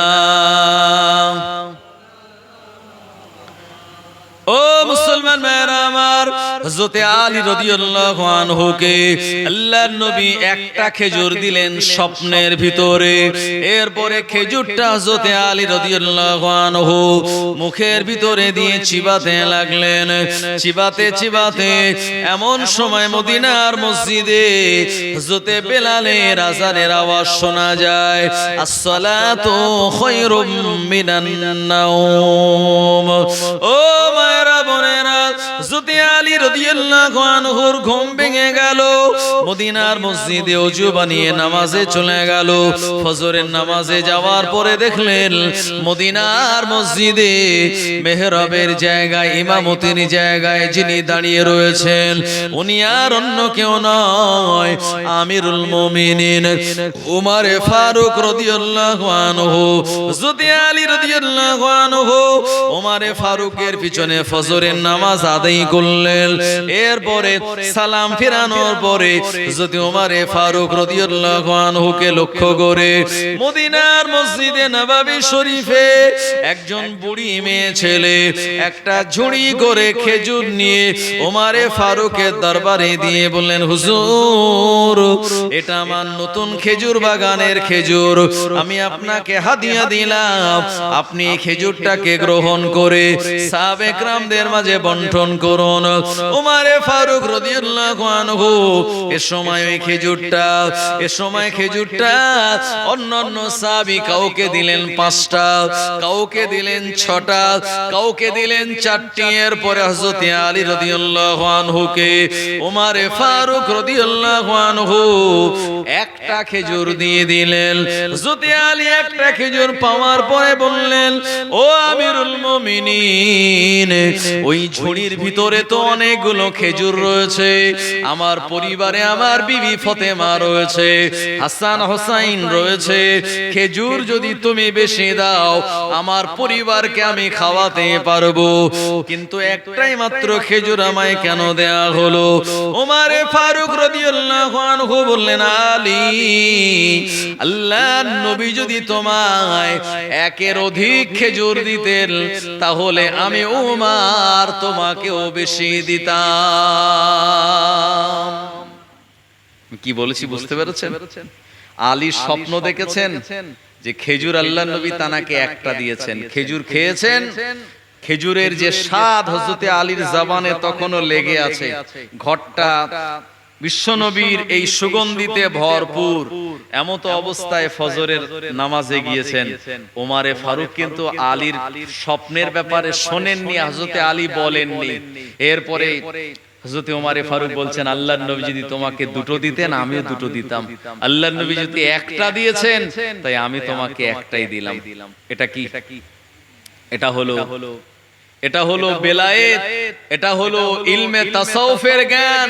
A: ओ मुसलमान मेरा আমার হযরতে আলী রাদিয়াল্লাহু আনহু কে আল্লাহর নবী একটা খেজুর দিলেন স্বপ্নের ভিতরে। এরপরে খেজুরটা হযরতে আলী রাদিয়াল্লাহু আনহু মুখের ভিতরে দিয়ে চিবাতে লাগলেন। চিবাতে চিবাতে এমন সময় মদিনার মসজিদে হযরতে বেলালের আযানের আওয়াজ শোনা যায়, আসসালাতু খায়রুম মিনান নাওম। ও মায়েরা বোনেরা, হযরতে আলী রাদিয়াল্লাহু আনহুর ঘুম ভেঙে গেল। মদিনার মসজিদে ওযু বানিয়ে নামাজে চলে গেল। ফজরের নামাজে যাওয়ার পরে দেখলেন মদিনার মসজিদে মেহরাবের জায়গায়, ইমামতির জায়গায় যিনি দাঁড়িয়ে রয়েছেন উনি আর অন্য কেউ নয়, আমিরুল মুমিনিন উমর ফারুক রাদিয়াল্লাহু আনহু। হযরতে আলী রাদিয়াল্লাহু আনহু উমর ফারুকের পিছনে ফজরের নামাজ আদায় করলেন। এরপরে সালাম ফিরানোর পরে হযরত ওমর ফারুক রাদিয়াল্লাহু আনহুকে লক্ষ্য করে মদিনার মসজিদে নববী শরীফে একজন বুড়ি মেয়ে ছেলে একটা ঝুড়ি করে খেজুর নিয়ে ওমর ফারুকের দরবারে দিয়ে বললেন, হুজুর এটা আমার নতুন খেজুর বাগানের খেজুর, আমি আপনাকে হাদিয়া দিলাম, আপনি খেজুরটাকে গ্রহণ করে সাহাবে কেরামদের মাঝে বন্টন করুন। ওমর ফারুক রাদিয়াল্লাহু আনহু এ সময় খেজুরটা অন্যান্য সাহাবী কাউকে দিলেন 5টা, কাউকে দিলেন 6টা, কাউকে দিলেন 4টি। এরপরে হযরত আলী রাদিয়াল্লাহু আনহুকে ওমর ফারুক রাদিয়াল্লাহু আনহু একটা খেজুর দিয়ে দিলেন। হযরত আলী একটা খেজুর পাওয়ার পরে বললেন, ও আমিরুল মুমিনিন, ওই ঝুড়ির ভিতরে তো অনেকগুলো খেজুর রয়েছে, আমার পরিবারে আমার বিবি ফাতেমা রয়েছে, হাসান হোসাইন রয়েছে, খেজুর যদি তুমি বেশি দাও আমার পরিবারকে আমি খাওয়াতে পারবো, কিন্তু একটাই মাত্র খেজুর আমায় কেন দেয়া হলো? ওমর ফারুক রাদিয়াল্লাহু আনহু বললেন, আলী, আল্লাহর নবী যদি তোমায় একের অধিক খেজুর দিতেন তাহলে আমি ওমর তোমাকেও বেশি দিতাম। কি বলেছি বুঝতে পেরেছেন? আলী স্বপ্ন দেখেছেন যে খেজুর আল্লাহর নবী তানাকে একটা দিয়েছেন, খেজুর খেয়েছেন, খেজুরের যে স্বাদ হযরতে আলীর জবানে তখনও লেগে আছে। ঘরটা বিশ্বনবীর এই সুগন্ধিতে ভরপুর। এমত অবস্থায় ফজরের নামাজে গিয়েছেন। ওমর ফারুক কিন্তু আলীর স্বপ্নের ব্যাপারে শোনেননি, হযরতে আলী বলেননি। এরপরে হযরত ওমর ফারুক বলছেন, আল্লাহর নবী যদি তোমাকে দুটো দিতেন আমিও দুটো দিতাম, আল্লাহর নবী যদি একটা দিয়েছেন তাই আমি তোমাকে একটাই দিলাম। এটা কি? এটা হলো বেলায়েত, এটা হলো ইলমে তাসাউফের জ্ঞান।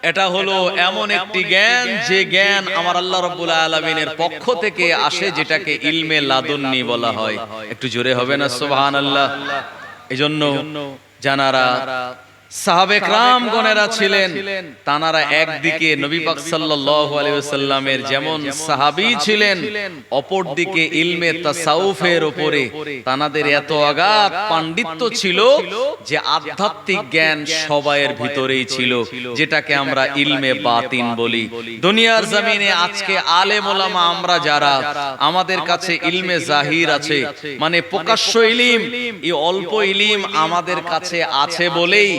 A: এটা হলো এমন একটি জ্ঞান যে জ্ঞান আমার আল্লাহ রাব্বুল আলামিনের পক্ষ থেকে আসে, যেটাকে ইলমে লাদুন্নি বলা হয়। একটু জোরে হবে না সুবহানাল্লাহ? এজন্য জানারা সাহাবে কেরাম গণেরা ছিলেন, তানারা একদিকে নবী পাক সাল্লাল্লাহু আলাইহি ওয়াসাল্লামের যেমন সাহাবী ছিলেন, অপর দিকে ইলমে তাসাউফের উপরে তানাদের এত আগাধ পাণ্ডিত্য ছিল যে আধ্যাত্মিক জ্ঞান সবাইয়ের ভিতরেই ছিল, যেটাকে আমরা ইলমে বাতিন বলি। দুনিয়ার জমিনে আজকে আলেম ওলামা আমরা যারা, আমাদের কাছে ইলমে জাহির আছে, মানে প্রকাশ্য ইলম, এই অল্প ইলম আমাদের কাছে আছে বলেই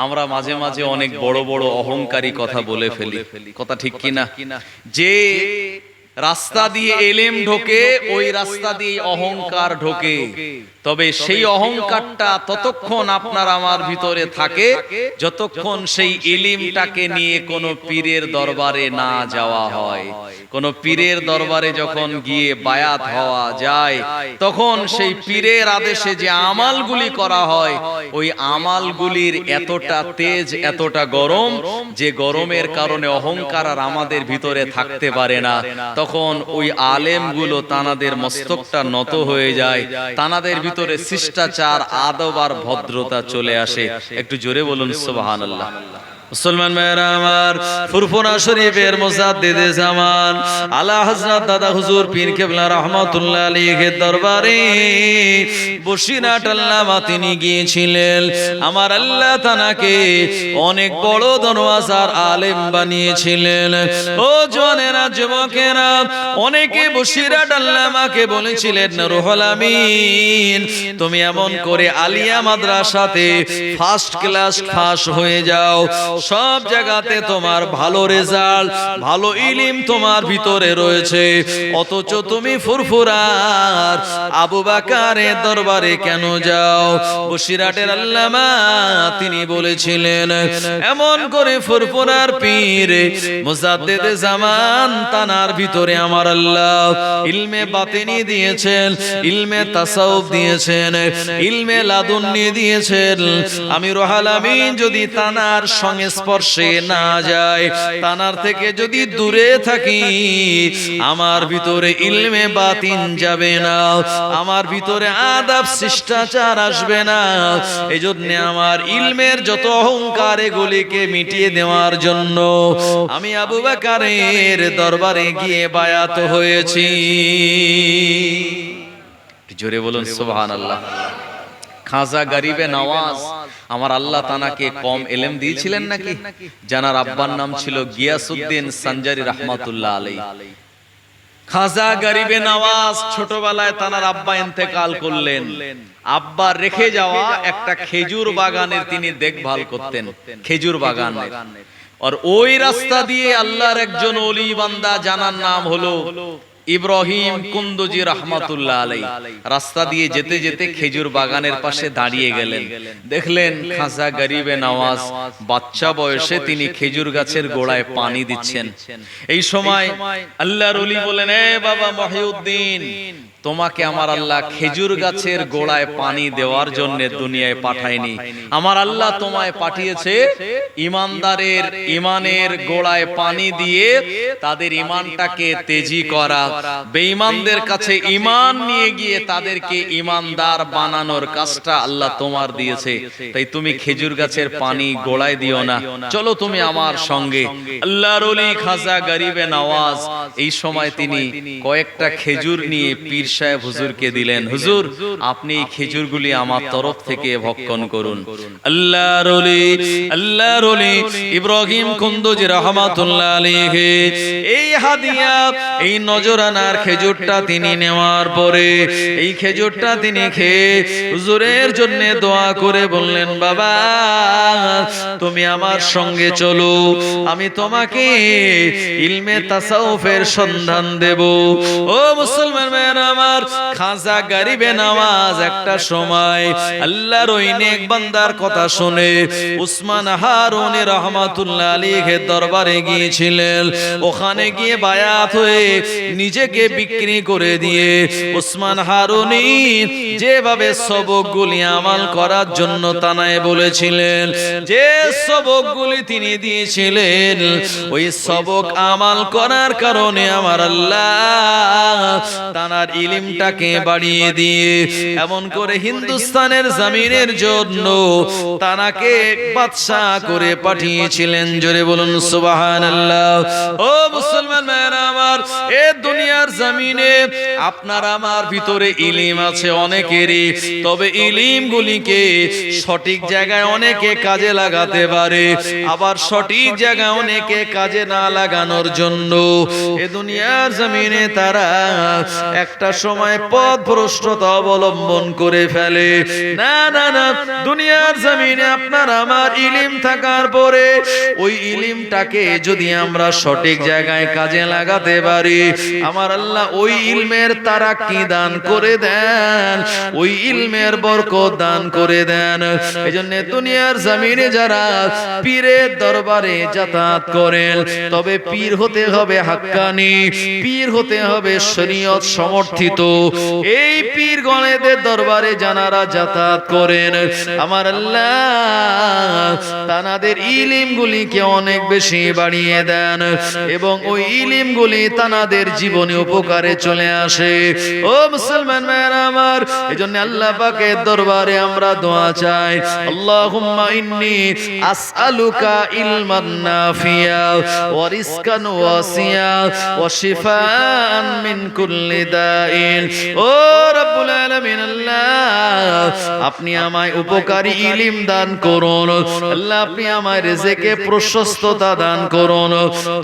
A: আমরা মাঝে মাঝে অনেক বড় বড় অহংকারী কথা বলে ফেলি। কথা ঠিক কিনা? যে রাস্তা দিয়ে এলেম ঢোকে, ওই রাস্তা দিয়ে অহংকার ঢোকে। তবে সেই অহংকারটা ততক্ষণ আপনার আমার ভিতরে থাকে যতক্ষণ সেই ইলমটাকে নিয়ে কোনো পীরের দরবারে না যাওয়া হয়। কোন পীরের দরবারে যখন গিয়ে বায়াত হওয়া যায়, তখন সেই পীরের আদেশে যে আমালগুলি করা হয়, ওই আমালগুলির এতটা তেজ, এতটা গরম, যে গরমের কারণে অহংকার আর আমাদের ভিতরে থাকতে পারে না। তখন ওই আলেমগুলো তানাদের মস্তকটা নত হয়ে যায়, তানাদের ভিতরে শিষ্টাচার, আদব আর ভদ্রতা চলে আসে। একটু জোরে বলুন সুবহানাল্লাহ। মুসলমান ভাইরা আমার, ফুরফুরা শরীফের মুজাদ্দিদে জামান আলা হযরত দাদা হুজুর পীর কেবলা রাহমাতুল্লাহ আলাইহির দরবারে বসিরহাট আল্লামা তিনি গিয়েছিলেন। আমার আল্লাহ তানাকে অনেক বড় দরওয়াজার আলেম বানিয়েছিলেন। ও জওয়ানেরা, যুবকেরা, অনেকে বসিরহাট আল্লামাকে বলেছিলেন, রুহুল আমিন, তুমি এমন করে আলিয়া মাদ্রাসাতে ফার্স্ট ক্লাস পাস হয়ে যাও, সব জায়গাতে তোমার ভালো রেজাল্ট, ভালো ইলম তোমার ভিতরে রয়েছে, অথচ তুমি ফুরফুরার আবু বকরের দরবারে কেন যাও? বসিরহাটের আল্লামা তিনি বলেছিলেন, এমন করে ফুরফুরার পীর মুজাদ্দিদে জামান তানার ভিতরে আমার আল্লাহ ইলমে বাতিনি দিয়েছেন, ইলমে তাসাউফ দিয়েছেন, ইলমে লাদুন্নি দিয়েছেন। আমি রুহুল আমিন যদি তানার সঙ্গে স্পর্শে না যায়, তানার থেকে যদি দূরে থাকি, আমার ভিতরে ইলমে বাতিন যাবে না, আমার ভিতরে আদব শিষ্টাচার আসবে না। এজন্য আমার ইলমের যত অহংকার, এগুলিকে মিটিয়ে দেওয়ার জন্য আমি আবু বকরের দরবারে গিয়ে বায়াত হয়েছি। জোরে বলুন সুবহানাল্লাহ। খাজা গরিবে নওয়াজ আমার আল্লাহ তানাকে কম ইলম দিয়েছিলেন নাকি? জানার আব্বার নাম ছিল গিয়াসউদ্দিন সঞ্জারি রাহমাতুল্লাহ আলাইহি। খাজা গরিবে নওয়াজ ছোটবেলায় তানার আব্বা ইন্তেকাল করলেন। আব্বা রেখে যাওয়া একটা খেজুর বাগানের তিনি দেখভাল করতেন, খেজুর বাগানের। আর ওই রাস্তা দিয়ে আল্লাহর একজন ওলি বান্দা, জানার নাম হলো ইব্রাহিম কুন্দুজি রাহমাতুল্লাহ আলাইহি, রাস্তা দিয়ে যেতে যেতে খেজুর বাগানের পাশে দাঁড়িয়ে গেলেন। দেখলেন খাজা গরিবে নওয়াজ বাচ্চা বয়সে তিনি খেজুর গাছের গোড়ায় পানি দিচ্ছেন। এই সময় আল্লাহর ওলি বলেন, এ বাবা মহিউদ্দিন, তোমাকে আমার আল্লাহ খেজুর গাছের গোড়ায় পানি দেওয়ার জন্য দুনিয়ায় পাঠায়নি, আমার আল্লাহ তোমায় পাঠিয়েছে ইমানদারের ইমানের গোড়ায় পানি দিয়ে তাদের ইমানটাকে তেজি করা, বেঈমানদের কাছে ইমান নিয়ে গিয়ে তাদেরকে ইমানদার বানানোর কাজটা আল্লাহ তোমার দিয়েছে। তাই তুমি খেজুর গাছের পানি গোড়ায় দিও না, চলো তুমি আমার সঙ্গে। আল্লাহর ওলি খাজা গরিবে নওয়াজ এই সময় তিনি কয়েকটা খেজুর নিয়ে পীর সাহেব হুজুরকে দিলেন, হুজুর আপনি এই খেজুরগুলি আমার তরফ থেকে ভক্ষণ করুন। আল্লাহর ওলি ইব্রাহিম কুন্দুজি রাহমাতুল্লাহ আলাইহি এই হাদিয়া, এই নজরানার খেজুরটা তিনি নেওয়ার পরে এই খেজুরটা তিনি খেয়ে হুজুরের জন্য দোয়া করে বললেন, বাবা তুমি আমার সঙ্গে চলো, আমি তোমাকে ইলমে তাসাউফের সন্ধান দেব। ও মুসলমান ভাইরা, আমার, খাজা গরিবে নামাজ একটা সময় আল্লাহর ওই নেক বান্দার কথা শুনে উসমান হারুনি রহমাতুল্লাহ আলাইহির দরবারে গিয়েছিলেন। ওখানে গিয়ে বায়াত হয়ে নিজেকে বিক্রি করে দিয়ে উসমান হারুনি যেভাবে সবকগুলি আমাল করার জন্য তানায় বলেছিলেন, যে সবকগুলি তিনি দিয়েছিলেন, ওই সবক আমাল করার কারণে আমার আল্লাহ তানার ইলমটাকে বাড়িয়ে দিয়ে এমন করে হিন্দুস্তানের জমিনের জন্য তানাকে বাদশা করে পাঠিয়েছিলেন। জোরে বলুন সুবহানাল্লাহ। ও মুসলমান ভাইরা আমার, এ দুনিয়ার জমিনে আপনার আমার ভিতরে ইলম আছে অনেকেরই, তবে ইলমগুলিকে সঠিক জায়গায় অনেকে কাজে লাগাতে পারে, আবার সঠিক জায়গায় অনেকে কাজে না লাগানোর জন্য এ দুনিয়ার জমিনে তারা একটা সময় পথভ্রষ্টতা অবলম্বন করে ফেলে। না না না, দুনিয়ার জমিনে আপনার আমার ইলম থাকার পরে ওই ইলমটাকে যদি আমরা সঠিক জায়গায় কাজে লাগাতে পারি, আমার আল্লাহ ওই ইলমের তারাক্কি দান করে দেন, ওই ইলমের বরকত দান করে দেন। এজন্য দুনিয়ার জমিনে যারা পীরের দরবারে যাতায়াত করেন, তবে পীর হতে হবে হাক্কানি, পীর হতে হবে শরীয়ত সমর্থিত। এই পীর গণেদের দরবারে যারা যাতায়াত করেন, আমার আল্লাহ তানাদের ইলমগুলিকে অনেক বেশি বাড়িয়ে দেন এবং ওই ইলমগুলি তানাদের জীবনে উপকারে চলে আসে। ও মুসলমান ভাইরা আমার, এজন্য আল্লাহ পাকের দরবারে আমরা দোয়া চাই, আল্লাহুম্মা ইন্নী আসআলুকা ইলমান নাফিয়া ওয়া রিজকান ওয়াসিয়া ওয়া শিফাআন মিন কুল্লি দাইন। ও রব্বুল আলামিন, আল্লাহ আপনি আমায় উপকারী ইলম দান করুন, আল্লাহ আপনি আমায় রিজেকে প্রশস্ততা দান করুন।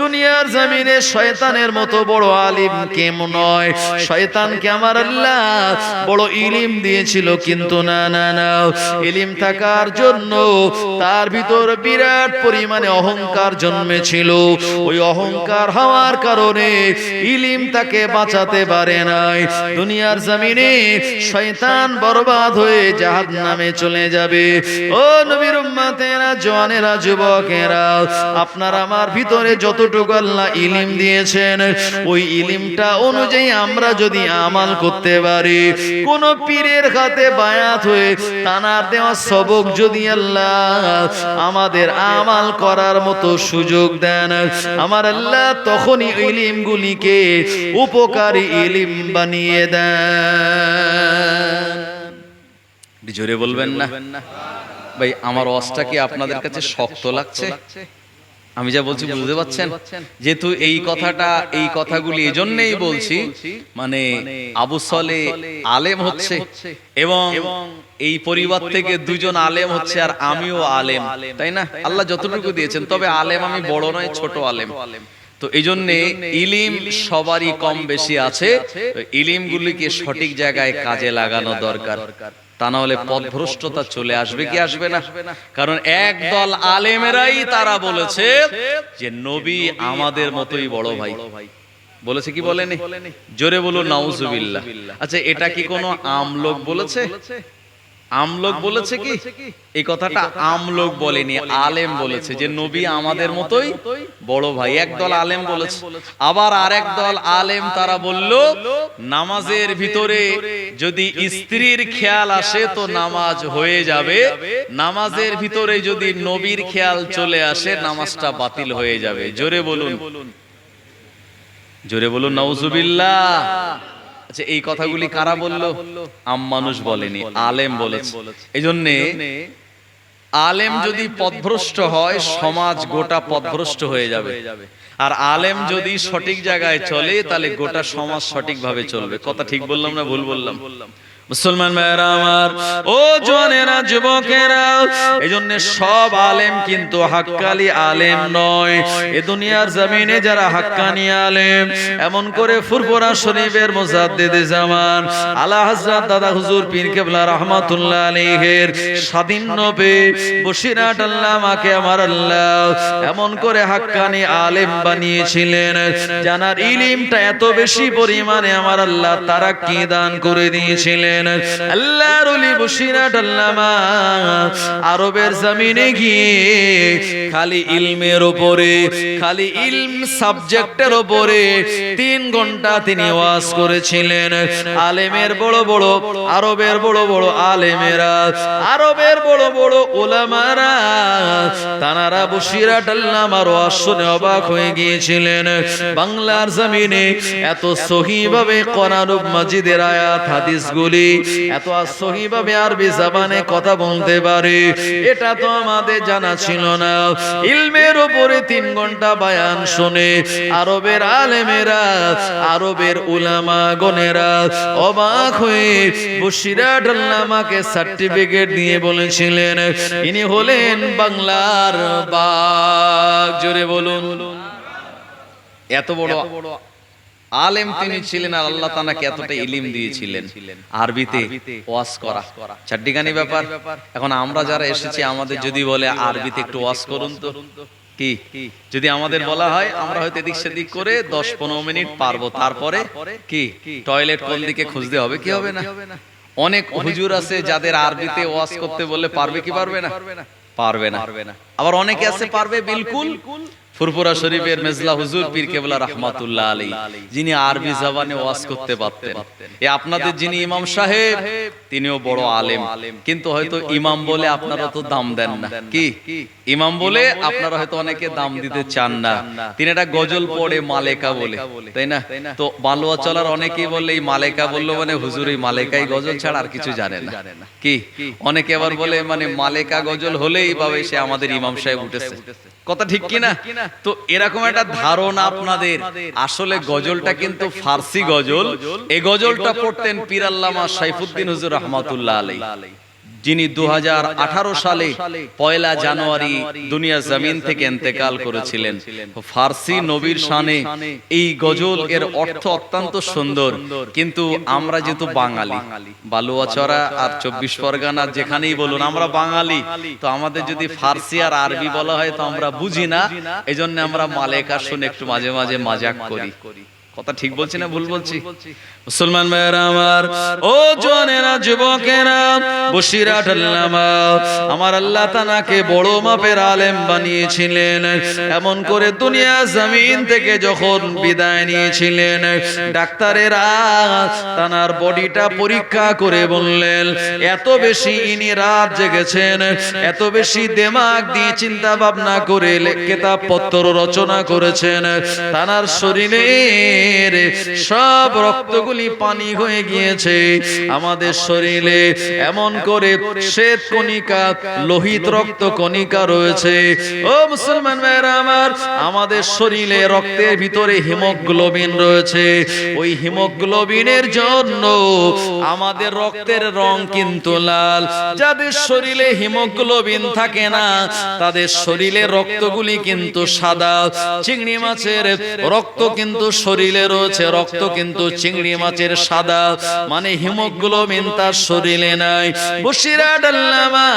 A: দুনিয়ার জমিনে শয়তানের মতো বড় আলিম কেউ নয়, শয়তানকে আমার আল্লাহ বড় ইলম দিয়েছিল, কিন্তু না না না, ইলম থাকার জন্য তার ভিতর বিরাট পরিমাণে অহংকার জন্মেছিল। ওই অহংকার হওয়ার কারণে ইলম তাকে বাঁচাতে পারে নাই। দুনিয়ার জমিনে শয়তান বরবাদ হয়ে জাহান্নামে চলে যাবে। ও নবীর উম্মতেরা, জওয়ানেরা, যুবকেরা, আপনার আমার ভিতরে যতটুকু আল্লাহ ইলম দিয়েছেন, ওই ইলমটা অনুযায়ী আমরা যদি আমাল করতে পারি, কোন পীরের হাতে বায়াত হয়ে তানার দেওয়া সবক যদি আল্লাহ আমাদের আমাল করার মতো সুযোগ দেন, আমার আল্লাহ তখনই ইলমগুলিকে উপকারী ইলম বানিয়ে দেন। জোরে বলবেন না ভাই? আমার ওয়াজটা কি আপনাদের কাছে শক্ত লাগছে? আমি যা বলছি বুঝতে পারছেন? যেহেতু এই কথাটা, এই কথাগুলি এজন্যই বলছি, মানে আবু সালেহ আলেম হচ্ছে এবং এই পরিবার থেকে দুজন আলেম হচ্ছে, আর আমিও আলেম, তাই না? আল্লাহ যতটুকু দিয়েছেন, তবে আলেম আমি বড় নয়, ছোট আলেম। তো এই জন্য ইলিম সবারই কম বেশি আছে, ইলিমগুলিকে সঠিক জায়গায় কাজে লাগানো দরকার, তা না হলে পথভ্রষ্টতা চলে আসবে কি আসবে না? কারণ একদল আলেমেরাই তারা বলেছে যে নবী আমাদের মতোই বড় ভাই। বলেছে কি বলেনি? জোরে বলুন নাউজুবিল্লাহ। আচ্ছা, এটা কি কোনো আমলোক বলেছে? আমলোক বলেছে কি? এই কথাটা আমলোক বলেনি, আলেম বলেছে যে নবী আমাদের মতোই বড় ভাই। একদল আলেম বলেছে। আবার আরেক দল আলেম তারা বলল নামাজের ভিতরে যদি স্ত্রীর খেয়াল আসে তো নামাজ হয়ে যাবে, নামাজের ভিতরে যদি নবীর খেয়াল চলে আসে নামাজটা বাতিল হয়ে যাবে। জোরে বলুন, জোরে বলুন নাউজুবিল্লাহ। আচ্ছা, এই কথাগুলি কারা বললো? আম মানুষ বলেনি, আলেম বলেছে। এই জন্যে আলেম যদি পথভ্রষ্ট হয়, সমাজ গোটা পথভ্রষ্ট হয়ে যাবে। আর আলেম যদি সঠিক জায়গায় চলে, তাহলে গোটা সমাজ সঠিকভাবে চলবে। কথা ঠিক বললাম না ভুল বললাম? মুসলমান ভাইরা আমার, ও জওয়ানেরা, যুবকেরা, এজন্য সব আলেম কিন্তু হাক্কালি আলেম নয়। এ দুনিয়ার জমিনে যারা হাক্কানি আলেম, এমন করে ফুরফুরা শরীফের মুজাদ্দিদে জামান আলা হযরত দাদা হুজুর পীর কেবলা রাহমাতুল্লাহ আলাইহির স্বাধীন নবে বসিরহাট আল্লামাকে আমার আল্লাহ এমন করে হাক্কানি আলেম বানিয়েছিলেন, জানার ইলমটা এত বেশি পরিমাণে আমার আল্লাহ তারা কি দান করে দিয়েছিলেন। আল্লাহর ওলি বসিরহাট আল্লামা আরবের জমিনে গিয়ে খালি ইলমের উপরে, খালি ইলম সাবজেক্টের উপরে 3 ঘন্টা তিনি ওয়াজ করেছিলেন। আলেমের বড় বড়, আরবের বড় বড় আলেমেরা, আরবের বড় বড় উলামারা, তানারা বসিরহাট আল্লামার ওয়াজ শুনে অবাক হয়ে গিয়েছিলেন। বাংলার জমিনে এত সহিভাবে কোরআন মাজিদের আয়াত হাদিসগুলি এত সহিভাবে আরবি জবানে কথা বলতে পারে, এটা তো আমাদের জানা ছিল না। ইলমের উপরে 3 ঘন্টা বয়ান শুনে আরবের আলেমেরা, আরবের উলামা গণেরা অবাক হয়ে বসিরহাট আল্লামাকে সার্টিফিকেট দিয়ে বলেছিলেন ইনি হলেন বাংলার বাঘ। জোরে বলুন। এত বড় আলেম তিনি ছিলেন, আর আল্লাহ তাআলাকে এতটা ইলম দিয়েছিলেন আরবিতে ওয়াজ করা। চারটিখানি ব্যাপার। এখন আমরা যারা এসেছি, আমাদের যদি বলে আরবিতে একটু ওয়াজ করুন তো, কি যদি আমাদের বলা হয়, আমরা হয়তো এদিক সেদিক করে 10-15 মিনিট পারবো, তারপরে কি টয়লেট কোন দিকে খুঁজতে হবে, কি হবে না? অনেক হুজুর আছে যাদের আরবিতে ওয়াজ করতে বললে পারবে কি পারবে না? পারবে না। আবার অনেকে আছে পারবে বিলকুল। ফুরফুরা শরীফের মেজলা হুজুর পীর কেবলা রাহমাতুল্লাহ আলাইহি, যিনি আরবি জবানে ওয়াজ করতে পারতেন। এ আপনাদের যিনি ইমাম সাহেব, তিনিও বড় আলেম, কিন্তু হয়তো ইমাম বলে আপনারা তো দাম দেন না। কি ইমাম বলে আপনারা হয়তো অনেকে দাম দিতে চান না। তিনি একটা গজল পড়ে মালেকা বলে, তাই না? তো বালুয়া চলার অনেকেই বলে এই মালেকা বললো মানে হুজুর এই মালেকাই গজল ছাড়া আর কিছু জানে না। কি অনেকে আবার বলে মানে মালেকা গজল হলেই ভাবে সে আমাদের ইমাম সাহেব উঠেছে। কথা ঠিক কিনা? তো এরকম একটা ধারণা আপনাদের। আসলে গজলটা কিন্তু ফার্সি গজল। এই গজলটা পড়তেন পীর আল্লামা সাইফুদ্দিন হুজুর রাহমাতুল্লাহ আলাইহি, যিনি 2018 সালে 1 জানুয়ারি দুনিয়া জমিন থেকে ইন্তেকাল করেছিলেন। ফার্সি নবীর শানে এই গজল এর অর্থ অত্যন্ত সুন্দর, কিন্তু আমরা যেহেতু বাঙালি, বালুয়াচড়া আর 24 পরগনা যেখানেই বলুন আমরা বাঙালি, তো আমাদের যদি ফার্সি আর আরবি বলা হয় তো আমরা বুঝি না। এজন্য আমরা মালেকা শুনে একটু মাঝে মাঝে মাজাক করি। কথা ঠিক বলছি না ভুল বলছি? মুসলমান ভাইরা আমার, ও জওয়ানেরা, যুবকেরা, বসিরহাট আল্লামা আমার আল্লাহ তাআলাকে বড় মাপের আলেম বানিয়েছিলেন। এমন করে দুনিয়া জমিন থেকে যখন বিদায় নিয়েছিলেন, ডাক্তারেরা তানার বডিটা পরীক্ষা করে বললেন এত বেশি ইনি রাত জেগেছেন, এত বেশি দিমাগ দিয়ে চিন্তা ভাবনা করে কিতাব পত্র রচনা করেছেন, তানার শরীরে সব রক্তগুলি পানি হয়ে গিয়েছে। আমাদের শরীরে এমন করে শ্বেত কণিকা, লোহিত রক্ত কণিকা রয়েছে। ও মুসলমান ভাইরা আমার, আমাদের শরীরে রক্তের ভিতরে হিমোগ্লোবিন রয়েছে। ওই হিমোগ্লোবিনের জন্য আমাদের রক্তের রং কিন্তু লাল। যাদের শরীরে হিমোগ্লোবিন থাকে না, তাদের শরীরে রক্তগুলি কিন্তু সাদা। চিংড়ি মাছের রক্ত কিন্তু শরীরে রয়েছে, রক্ত কিন্তু চিংড়ি মাছের সাদা, মানে হিমোগ্লোবিন তার শরীরে নাই। বসিরহাট আল্লামা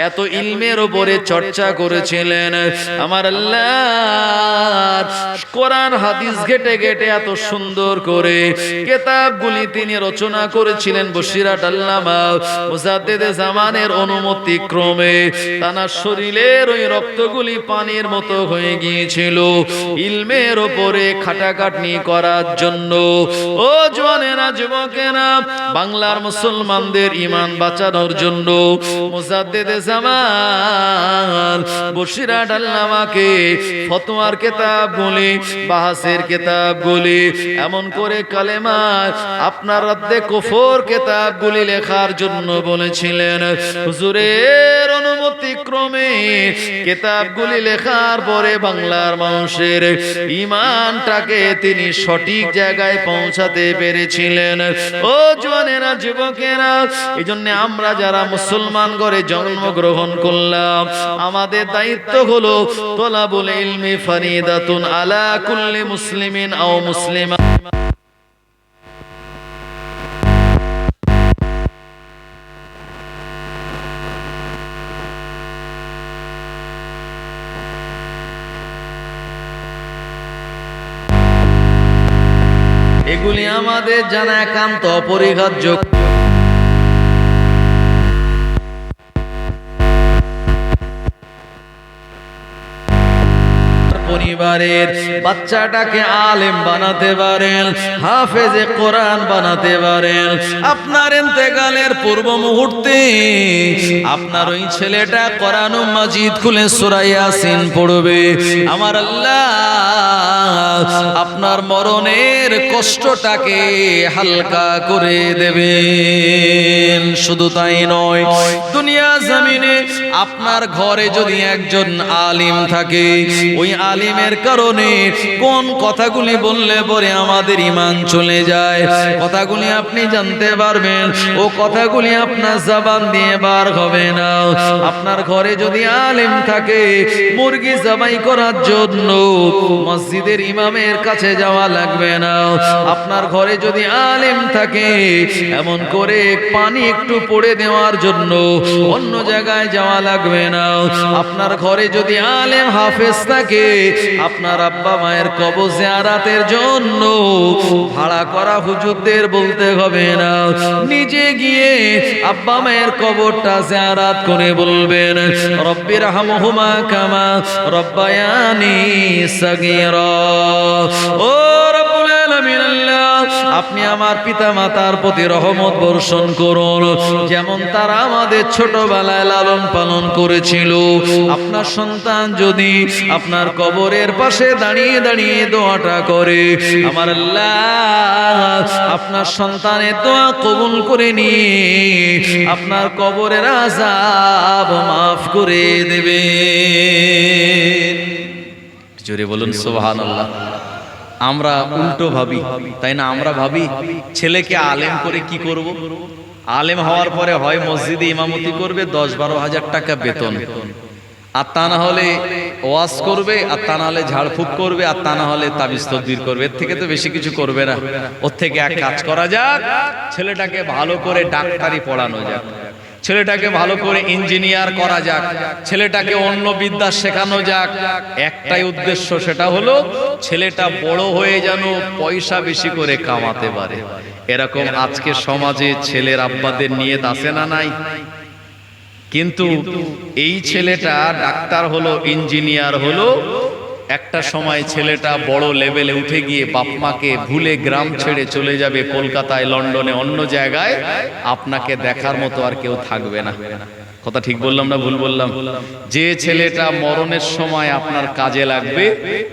A: এত ইলমের উপরে চর্চা করেছিলেন। আমার আল্লাহ কোরআন হাদিস ঘেটে ঘেটে এত সুন্দর করে কিতাবগুলি তিনি রচনা করেছিলেন। বসিরহাট আল্লামা মুজাদ্দিদে জামানের অনুমতি ক্রমে তার শরীরের ওই রক্তগুলি পানির মতো হয়ে গিয়েছিল ইলমের উপরে খাটাখাটনি করার জন্য। ও জওয়ানেরা, যুবকেরা, বাংলার মুসলমানদের ঈমান বাঁচানোর জন্য মুজাদ্দিদে জামান বসিরহাট আল্লামাকে ফতোয়ার কিতাবগুলি, বাহাসের কিতাবগুলি, এমন করে কালেমা আপনার রাদ্দে কুফর কিতাবগুলি লেখার জন্য বলেছিলেন। হুজুরের অনুমতি ক্রমে কিতাবগুলি লেখার পরে বাংলার মানুষের ঈমানটাকে তিনি সঠিক জায়গায় পৌঁছাতে
B: পৌঁছাতে পেরেছিলেন। ও জওয়ানেরা, যুবকেরা, এই জন্য আমরা যারা মুসলমান ঘরে জন্মগ্রহণ করলাম, আমাদের দায়িত্ব হলো তলাবুল ইলমি ফরিদাতুন আলা কুল্লি মুসলিমিন আও মুসলিমা। এগুলি আমাদের জানা একান্ত অপরিহার্য। পরিবারের বাচ্চাটাকে আলেম বানাতে পারেন, হাফেজে কোরআন বানাতে পারেন। আপনার ইন্তেকালের পূর্ব মুহূর্তে আপনার ওই ছেলেটা কোরআন মাজিদ খুলে সূরা ইয়াসিন পড়বে। আমার আল্লাহ আপনার মরণের কষ্টটাকে হালকা করে দেবেন। শুধু তাই নয়, দুনিয়া জমিনে আপনার ঘরে যদি একজন আলিম থাকে, ওই আলিমের কারণে কোন কথাগুলি বললে পরে আমাদের ঈমান চলে যায়, কথাগুলি আপনি জানতে পারবেন। ও কথাগুলি আপনার জবান দিয়ে বার হবে না। আপনার ঘরে যদি আলিম থাকে, মুরগি জবাই করার জন্য মসজিদের ইমামের কাছে যাওয়া লাগবে না। আপনার ঘরে যদি আলিম থাকে, এমন করে পানি একটু পড়ে দেওয়ার জন্য অন্য জায়গায় যাওয়া লাগবে না। আপনার ঘরে যদি আলেম হাফেজ থাকে, আপনার আব্বা মায়ের কবর জিয়ারাতের জন্য ভাড়া করা হুজুরদের বলতে হবে না, নিজে গিয়ে আব্বা মায়ের কবরটা জিয়ারাত করে বলবেন, রব্বির হামহুমা কামা রব্বায়ানি সাগীরা। ও রব্বুল আলামিন, আপনি আমার পিতা মাতার প্রতি রহমত বর্ষণ করুন, যেমন তারা আমাদের ছোটবেলায় লালন পালন করেছিল। আপনার সন্তান যদি আপনার কবরের পাশে দাঁড়িয়ে দাঁড়িয়ে দোয়াটা করে, আমার আল্লাহ আপনার সন্তানের দোয়া কবুল করে নিয়ে আপনার কবরের আযাব মাফ করে দেবে। জোরে বলুন সুবহানাল্লাহ। আমরা উল্টো ভাবি, তাই না? আমরা ভাবি ছেলেকে আলেম করে কি করব? আলেম হওয়ার পরে হয় মসজিদে ইমামতি করবে, 10-12 হাজার টাকা বেতন, আর তা না হলে ওয়াজ করবে, আর তা না হলে ঝাড়ফুঁক করবে, আর তা না হলে তাবিজ তদবির করবে। এর থেকে তো বেশি কিছু করবে না। ওর থেকে এক কাজ করা যাক, ছেলেটাকে ভালো করে ডাক্তারি পড়ানো যাক, ছেলেটাকে ভালো করে ইঞ্জিনিয়ার করা যাক, ছেলেটাকে অন্য বিদ্যা শেখানো যাক। একটাই উদ্দেশ্য, সেটা হলো ছেলেটা বড় হয়ে যেন পয়সা বেশি করে কামাতে পারে। এরকম আজকে সমাজে ছেলের আব্বাদের নিয়ত আছে না নাই? কিন্তু এই ছেলেটা ডাক্তার হলো, ইঞ্জিনিয়ার হলো, একটা সময় ছেলেটা বড় লেভেলে উঠে গিয়ে বাপ মাকে ভুলে গ্রাম ছেড়ে চলে যাবে কলকাতায়, লন্ডনে, অন্য জায়গায়। আপনাকে দেখার মতো আর কেউ থাকবে না। কথা ঠিক বললাম না ভুল বললাম? যে ছেলেটা মরণের সময় আপনার কাজে লাগবে,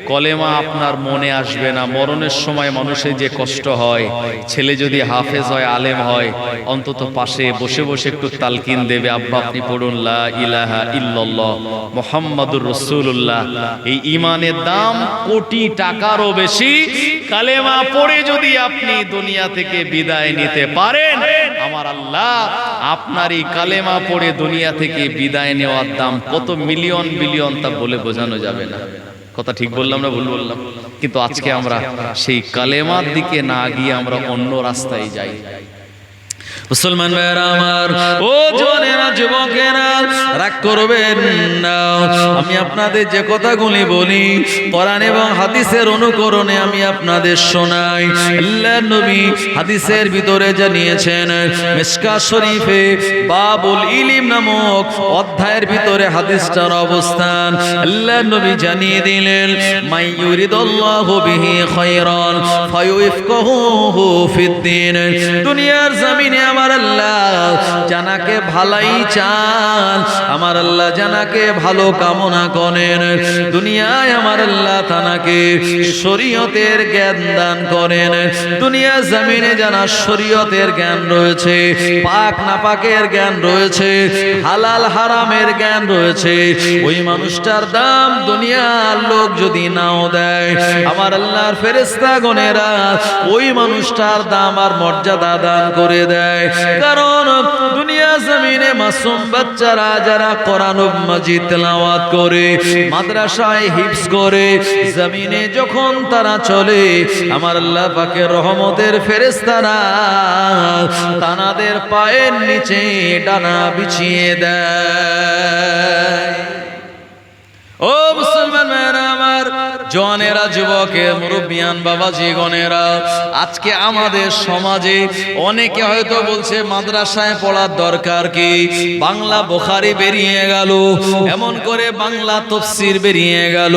B: কলেমা আপনার মনে আসবে না। মরণের সময় মানুষের যে কষ্ট হয়, ছেলে যদি হাফেজ হয়, আলেম হয়, অন্তত পাশে বসে বসে একটু তালকিন দেবে, আব্বা আপনি পড়ুন লা ইলাহা ইল্লাল্লাহ মুহাম্মাদুর রাসূলুল্লাহ। এই ঈমানের দাম কোটি টাকারও বেশি। কালেমা পড়ে যদি আপনি দুনিয়া থেকে বিদায় নিতে পারেন, আমার আল্লাহ আপনার এই কালেমা পড়ে দুনিয়া থেকে বিদায় নেওয়ার দাম কত মিলিয়ন বিলিয়ন তা বলে বোঝানো যাবে না। কথা ঠিক বললাম না ভুল বললাম? কিন্তু আজকে আমরা সেই কালেমার দিকে না গিয়ে আমরা অন্য রাস্তায় যাই। মুসলমান ভাইরা আমার, ও জওয়ানেরা, যুবকেরা, রাগ করবেন না। আমি আপনাদের যে কথাগুলি বলি কোরআন এবং হাদিসের অনুকরণে আমি আপনাদের শোনাই। আল্লাহর নবী হাদিসের ভিতরে জানিয়েছেন, মিশকাত শরীফে বাবুল ইলম নামক অধ্যায়ের ভিতরে হাদিসটার অবস্থান আল্লাহর নবী জানিয়ে দিলেন, মাই ইউরিদুল্লাহু বিহি খায়রান ফায়ুফকাহুহু ফিদ্দীন। দুনিয়ার জমিনে আমার আল্লাহ জানাকে ভালাই চান, আমার আল্লাহ জানাকে ভালো কামনা করেন। দুনিয়ায় আমার আল্লাহ তানাকে শরীয়তের জ্ঞান দান করেন। দুনিয়া জমিনে জানা শরীয়তের জ্ঞান রয়েছে, পাক নাপাকের জ্ঞান রয়েছে, হালাল হারামের জ্ঞান রয়েছে। ওই মানুষটার দাম দুনিয়ার লোক যদি নাও দেয়, আমার আল্লাহর ফেরেশতাগণেরা ওই মানুষটার দাম আর মর্যাদা দান করে দেয়। কারণ দুনিয়া জমিনে মাসুম বাচ্চারা যারা কোরআন মাজিদ তেলাওয়াত করে, মাদ্রাসায় হিফজ করে, জমিনে যখন তারা চলে, আমার আল্লাহ পাকের রহমতের ফেরেশতারা তানাদের পায়ের নিচে ডানা বিছিয়ে দেয়। ও মুসলমান ভাইরা আমার, জওয়ানেরা, যুবকের মুরব্বিয়ান বাবাজি গণেরা, আজকে আমাদের সমাজে অনেকে হয়তো বলছে মাদ্রাসায় পড়ার দরকার কি, বাংলা বুখারী বেরিয়ে গেল, এমন করে বাংলা তাফসীর বেরিয়ে গেল।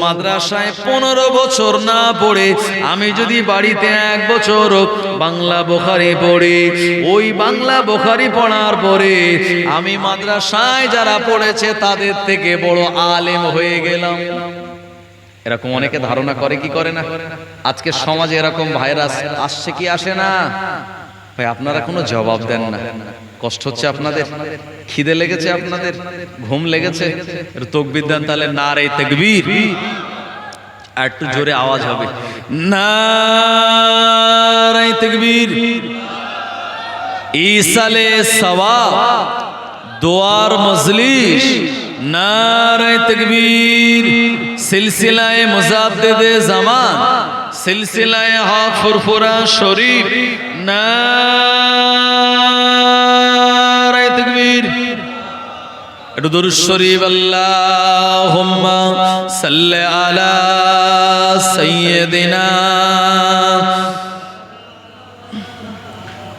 B: মাদ্রাসায় 15 বছর না পড়ে আমি যদি বাড়িতে 1 বছর বাংলা বুখারী পড়ি, ওই বাংলা বুখারী পড়ার পরে আমি মাদ্রাসায় যারা পড়েছে তাদের থেকে বড় আলেম হয়ে গেলাম। এরকম অনেকে ধারণা করে কি করে না? আজকে সমাজে এরকম ভাইরাস আসছে কি আসে না? ভাই আপনারা কোনো জবাব দেন না। কষ্ট হচ্ছে আপনাদের? খিদে লেগেছে আপনাদের? ঘুম লেগেছে? তাকবীর দেন তাহলে, নারে তাকবীর। আর একটু জোরে আওয়াজ হবে, নারে তাকবীর। ইসালে সওয়াব, দোয়ার মজলিস, নারে তাকবীর। সিলসিলায়ে মুজাদ্দিদে জামান, সিলসিলায়ে হক ফুরফুরা শরীফ, নারে তাকবীর। একটু দুরূদ শরীফ, আল্লাহুম্মা সাল্লি আলা সাইয়্যিদিনা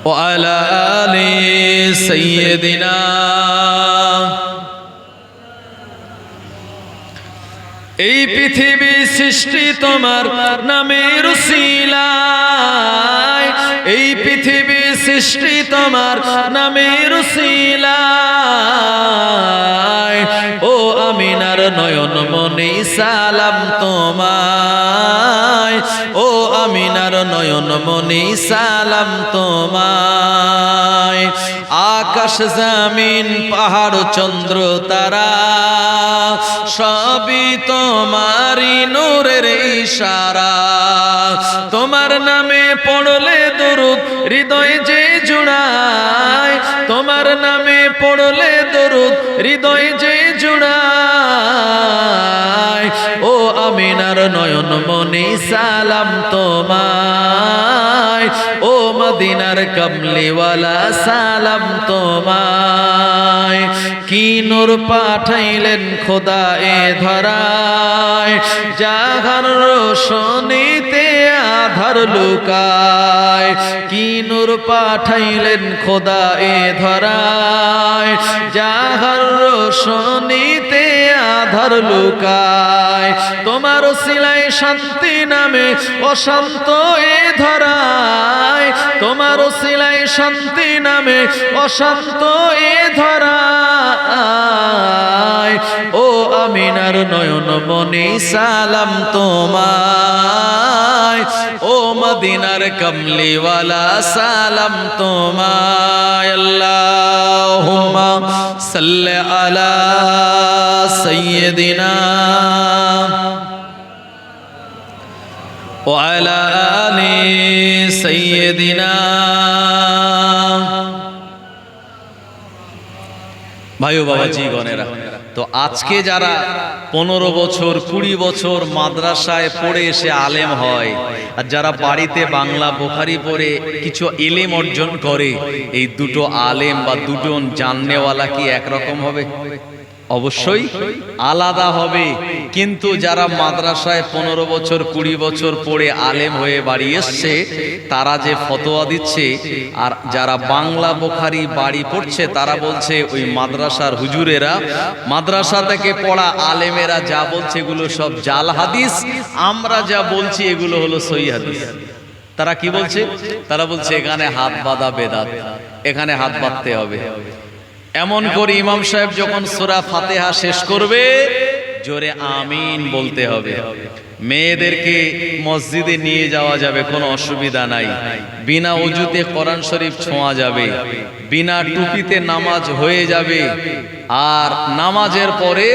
B: ওয়া আলা আলি সাইয়্যিদিনা। এই পৃথিবী সৃষ্টি তোমার নামের উসিলায়, এই পৃথিবী সৃষ্টি তোমার নামের উসিলায়। ও আমিনার নয়ন মনি সালাম তোমায়, ও আমিনার নয়ন মনি সালাম তোমায়। আকাশ জমিন পাহাড় চন্দ্র তারা সবই তোমারি নূরের ইশারা। তোমার নামে পড়লে দরুদ হৃদয় যে জুড়ায়, তোমার নামে পড়লে দরুদ হৃদয় যে জুড়ায়। ও আমিনার নয়ন মনি সালাম তোমায়, ও মদিনার কমলিওয়ালা সালাম তোমায়। কি নূর পাঠাইলেন খোদা এ ধরায়, জাগার রোশনীতে আধার লুকায়। কি নূর পাঠাইলেন খোদা এ ধরায়, জাগার রোশনীতে আধার লুকায়। তোমার ওসিলায় শান্তি নামে অশান্ত এ ধরায়, তোমার ওসিলায় শান্তি নামে অশান্ত এ ধরায়। ও আমিনার নয়ন মনি সালাম তোমায়, ও মদিনার কমলিওয়ালা সালাম তোমায়। আল্লাহুম্মা সাল্লি আলা সাইয়্যিদিনা ওয়া আলা আলি সাইয়্যিদিনা। ভাই ও বাবাজি গণেরা, তো আজকে যারা 15 বছর 20 বছর মাদ্রাসায় পড়ে এসে আলেম হয়, আর যারা বাড়িতে বাংলা বুখারী পড়ে কিছু ইলম অর্জন করে, এই দুটো আলেম বা দুজন জাননেওয়ালা কি একরকম হবে? অবশ্যই আলাদা হবে। কিন্তু যারা মাদ্রাসায় 15 বছর 20 বছর পড়ে আলেম হয়ে বাড়ি এসছে, তারা যে ফতোয়া দিচ্ছে, আর যারা বাংলা বুখারী বাড়ি পড়ছে তারা বলছে ওই মাদ্রাসার হুজুরেরা, মাদ্রাসা থেকে পড়া আলেমেরা যা বলছে এগুলো সব জাল হাদিস, আমরা যা বলছি এগুলো হলো সহিহ হাদিস। তারা কি বলছে? তারা বলছে এখানে হাত বাঁধা বেদাত, এখানে হাত বাঁধতে হবে। এমন করে ইমাম সাহেব যখন সূরা ফাতিহা শেষ করবে জোরে আমিন বলতে হবে। মেয়েদেরকে মসজিদে নিয়ে যাওয়া যাবে, কোনো অসুবিধা নাই। বিনা ওযুতে কোরআন শরীফ ছোঁয়া যাবে, বিনা টুপিতে নামাজ হয়ে যাবে। আর নামাজের পরে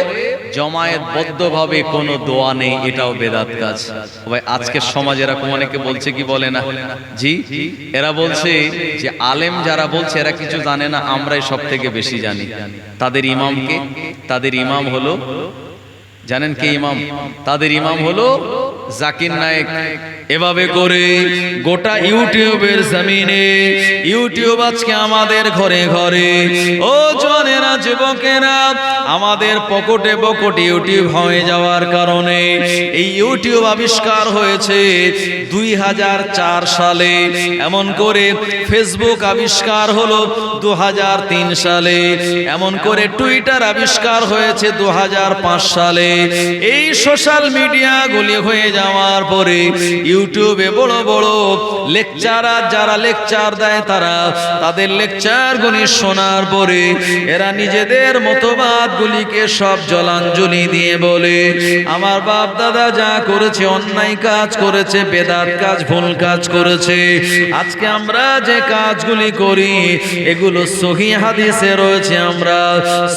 B: জমায়েতবদ্ধভাবে কোনো দোয়া নেই, এটাও বেদাত কাজ। ভাই আজকের সমাজ এরকম অনেকে বলছে, কি বলে না জি, এরা বলছে যে আলেম যারা বলছে এরা কিছু জানে না, আমরাই সব থেকে বেশি জানি। তাদের ইমামকে, তাদের ইমাম হলো, জানেন কে ইমাম? তাদের ইমাম হলো জাকির নায়েক। এভাবে করে গোটা ইউটিউবের জমিনে, ইউটিউব আজকে আমাদের ঘরে ঘরে, ও জওয়ানেরা যুবকেরা, আমাদের পকেটে পকেটে ইউটিউব হয়ে যাওয়ার কারণে এই ইউটিউব আবিষ্কার হয়েছে 2004 সালে। এমন করে ফেসবুক আবিষ্কার হলো 2003 সালে। এমন করে টুইটার আবিষ্কার হয়েছে 2005 সালে। এই সোশ্যাল মিডিয়া গুলি হয়ে যাওয়ার পরে ইউটিউবে বড় বড় লেকচারার যারা লেকচার দেয়, তারা তাদের লেকচার গুলি শোনার পরে এরা নিজেদের মতবাদ গুলিকে সব জলাঞ্জলি দিয়ে বলে আমার বাপ দাদা যা করেছে অন্যায় কাজ করেছে, বেদাত কাজ, ভুল কাজ করেছে। আজকে আমরা যে কাজগুলি করি এগুলো সহি হাদিসে রয়েছে, আমরা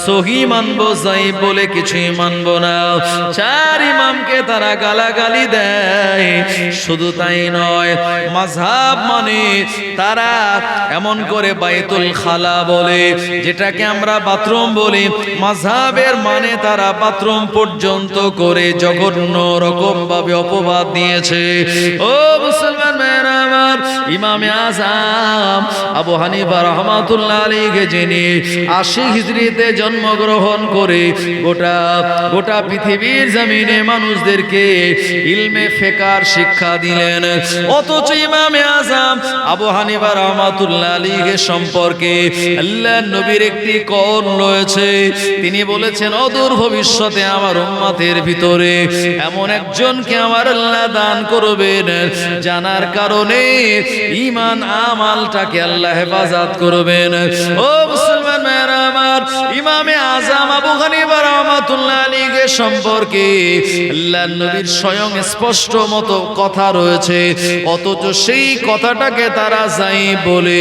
B: সহি মানবো, যাইব বলে কিছুই মানবো না। চার ইমামকে তারা গালাগালি দেয়। শুধু তাই নয়, মাযহাব মানে তারা এমন করে বাইতুল খালা বলে, যেটাকে আমরা বাথরুম বলি, মাযহাবের মানে তারা বাথরুম পর্যন্ত করে জঘন্য রকম ভাবে অপবাদ দিয়েছে। ও মুসলমান ভাইরা আমার, ইমামে আযম আবু হানিফা রাহমাতুল্লাহ আলাইহি যিনি 80 হিজরিতে জন্মগ্রহণ করে গোটা পৃথিবীর জমিনে মানুষদেরকে ইলমে ফিকহ শিক্ষা দিলেন, অথচ ইমামে আযম আবু হানিফা রাহমাতুল্লাহ আলাইহি সম্পর্কে আল্লাহর নবীর একটি কওল রয়েছে। তিনি বলেছেন অদূর ভবিষ্যতে আমার উম্মতের ভিতরে এমন একজনকে আমার আল্লাহ দান করবেন, জানার কারণে ঈমান আমালটাকে আল্লাহ হেফাজত করবেন। ও মুসলমান ভাইরা আমার, ইমামে আযম আবু হানিফা রাহমাতুল্লাহ আলাইহি সম্পর্কে আল্লাহর নবীর স্বয়ং স্পষ্ট মতো কথা রয়েছে, অথচ সেই কথাটাকে তারা যাই বলে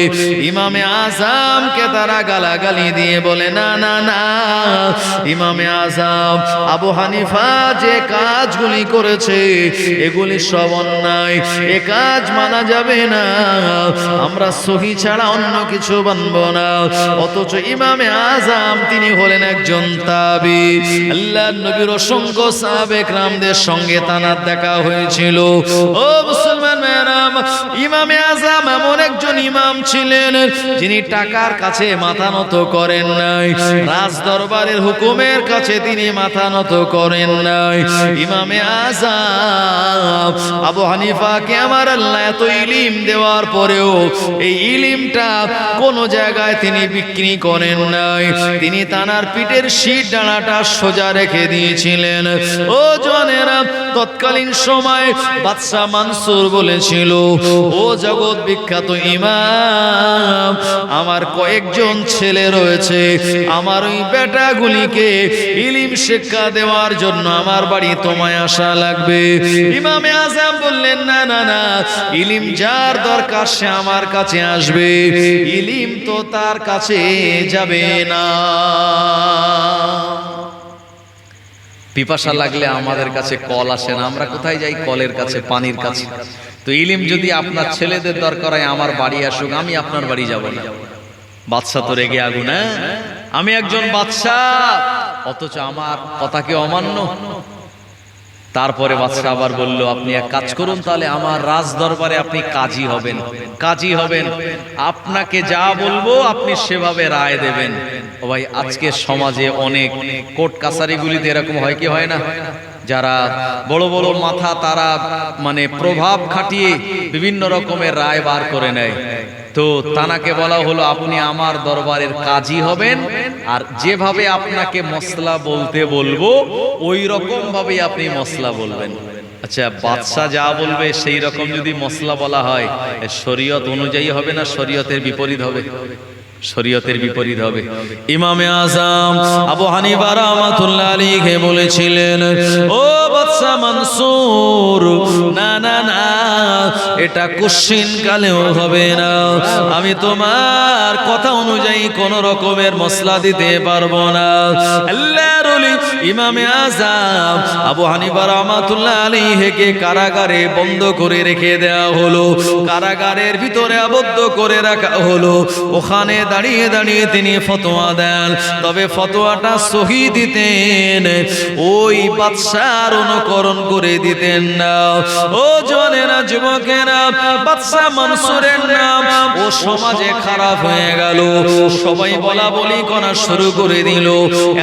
B: ইমামে আযমকে তারা গালাগালি দিয়ে বলে না না না, ইমামে আযম আবু হানিফা যে কাজগুলি করেছে এগুলি সব অন্যায়, এ কাজ মানা যাবে না, আমরা সহি ছাড়া অন্য কিছু মানব না। অথচ ইমামে আযম তিনি হলেন একজন তাবী। আল্লাহর নবীর অসংখ্য সাহাবে কেরামদের সঙ্গে তানার দেখা হয়েছিল। ও মুসলমান ভাইরা, ইমামে আযম এমন একজন ইমাম ছিলেন যিনি টাকার কাছে মাথা নত করেন নাই, রাজ দরবারের হুকুমের কাছে তিনি মাথা নত করেন নাই। ইমামে আযম আবু হানিফাকে আমার আল্লাহ এত ইলম দেওয়ার পরেও এই ইলমটা কোন জায়গায় তিনি বিক্রি করেন নাই, তিনি তানার পিঠের শীত ডানাটা সোজা রেখে দিয়েছিলেন। ও জনেরা, তৎকালীন সময় বাদশাহ মানসুর বলেছিল, ও জগৎ বিখ্যাত ইমাম, আমার কয়েকজন ছেলে রয়েছে, আমার ওই বেটাগুলিকে ইলম শিক্ষা দেওয়ার জন্য আমার বাড়ি তোমায় আসা লাগবে। ইমামে আযম বললেন না না না, ইলম যার দরকার সে আমার কাছে আসবে, ইলম তো তার কাছে যাবে না। পিপাসা লাগলে আমাদের কাছে কল আসে না, আমরা কোথায় যাই? কলের কাছে, পানির কাছে। তো ইলম যদি আপনার ছেলেদের দরকার হয় আমার বাড়ি আসুক, আমি আপনার বাড়ি যাব না। বাদশা তো রেগে আগুন, আমি একজন বাদশা, অথচ আমার কথাকে অমান্য। তারপরে বাদশা আবার বলল, আপনি এক কাজ করুন, তাহলে আমার রাজ দরবারে আপনি কাজী হবেন, কাজী হবেন, আপনাকে যা বলবো আপনি সেভাবে রায় দেবেন। ও ভাই, আজকে সমাজে অনেক কোর্ট কাছারিগুলিতে এরকম হয় কি হয় না? যারা বড় বড় মাথা, তারা মানে প্রভাব খাটিয়ে বিভিন্ন রকমের রায় বার করে নেয়। তো তানাকে বলা হলো, আপনি আমার দরবারের কাজী হবেন, আর যেভাবে আপনাকে মসলা বলতে বলবো ওই রকম ভাবে আপনি মসলা বলবেন। আচ্ছা, বাদশা যা বলবে সেই রকম যদি মশলা বলা হয়, শরীয়ত অনুযায়ী হবে না শরীয়তের বিপরীত হবে? শরীয়তের বিপরীত হবে। ইমামে আযম আবু হানিফা রাহমাতুল্লাহ আলাইহি বলেছিলেন, ও বাদশা মানসুর, না না না, এটা কুশ্চিন কালেও হবে না। আমি তোমার কথা অনুযায়ী কোন রকমের মশলা দিতে পারবো না। আল্লাহর ওলি ইমামে আযম আবু হানিফা রাহমাতুল্লাহ আলাইহিকে কারাগারে বন্ধ করে রেখে দেওয়া হলো, কারাগারের ভিতরে আবদ্ধ করে রাখা হলো। ওখানে দাঁড়িয়ে দাঁড়িয়ে তিনি ফতোয়া দেন, তবে ফতোয়াটা সহি দিতেন, ওই বাদশার অনুকরণ করে দিতেন না। ও জওয়ানেরা, যুবকেরা, বাদশা মানসুরের নাম ও সমাজে খারাপ হয়ে গেল। সবাই বলা বলি করা শুরু করে দিল,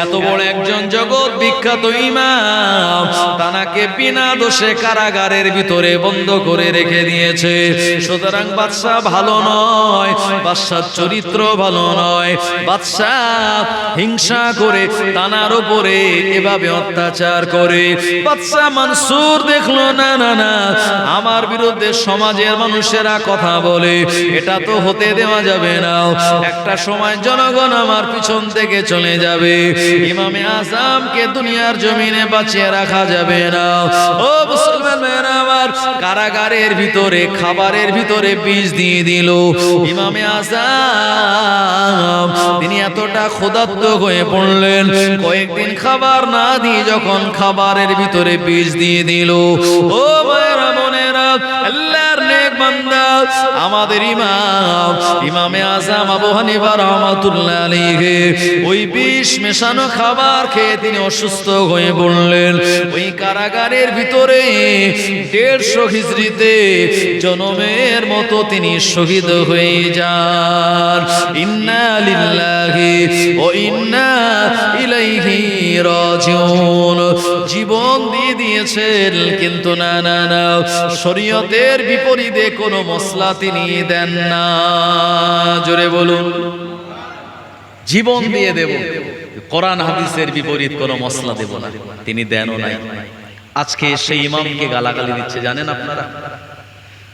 B: এত বড় একজন জগৎ বিখ্যাত ইমাম, তানাকে বিনা দোষে কারাগারের ভিতরে বন্ধ করে রেখে দিয়েছে। সুতরাং বাদশা ভালো নয়, বাদশার চরিত্র ভালো নয়। বাদশা হিংসা করে তানার উপরে এভাবে অত্যাচার করে। বাদশা মানসুর দেখলো, না না না, আমার বিরুদ্ধে সমাজের মানুষেরা কথা বলে, এটা তো হতে দেওয়া যাবে না। একটা সময় জনগণ আমার পিছন থেকে চলে যাবে, ইমামে আযমকে দুনিয়ার জমিনে বাঁচিয়ে রাখা যাবে না। ও মুসলমান ভাইরা আমার, কারাগারের ভিতরে খাবারের ভিতরে বিষ দিয়ে দিল। ইমামে আযম তিনি এতটা ক্ষুধার্ত হয়ে পড়লেন, কয়েকদিন খাবার না দিয়ে যখন খাবারের ভিতরে বিষ দিয়ে দিল, ও ভাইরা বোনেরা, আল্লাহর নেক বান্দা আমাদের ইমাম ইমামে আযম আবু হানিফা রাহমাতুল্লাহ আলাইহি ওই বিষ মেশানো খাবার খেয়ে তিনি অসুস্থ হয়ে পড়লেন। ওই কারাগারের ভিতরে 150 হিজরিতে জনমের মতো তিনি শহীদ হয়ে যান। ইন্না লিল্লাহি ওয়া ইন্না ইলাইহি রাজিউন। জীবন দিয়ে দিয়েছেন, কিন্তু না না না, শরীয়তের বিপরীতে কোনো মশলা তিনি দেন না। জোরে বলুন, জীবন দিয়ে দেব, কোরআন হাদিসের বিপরীত কোনো মশলা দেব না, তিনি দেনও নাই। আজকে সেই ইমামকে গালাগালি দিচ্ছে, জানেন আপনারা?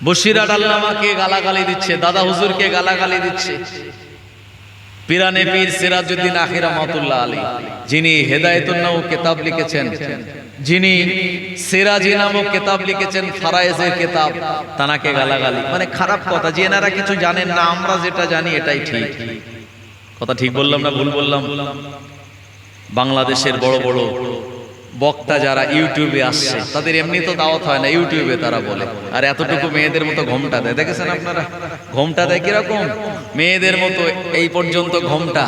B: বসিরাট আল্লামাকে গালাগালি দিচ্ছে, দাদা হুজুরকে গালাগালি দিচ্ছে। পিরানে পীর সিরাজউদ্দিন আখির রহমাতুল্লাহ আলাইহি, যিনি হেদায়েতুন নাও কিতাব লিখেছেন, যিনি সিরাজি নামক কিতাব লিখেছেন, ফারায়েজের কিতাব, তানাকে গালাগালি, মানে খারাপ কথা, যে এনারা কিছু জানেন না, আমরা যেটা জানি এটাই ঠিক। কথা ঠিক বললাম না ভুল বললাম? বাংলাদেশের বড় বড় বক্তা যারা ইউটিউবে আসছে, তাদের এমনি তো দাওয়াত হয় না, ইউটিউবে তারা বলে, আর এতটুকু মেয়েদের মতো ঘোমটা দেয়, দেখেছেন আপনারা? ঘোমটা দেয় কিরকম? মেয়েদের মতো এই পর্যন্ত ঘোমটা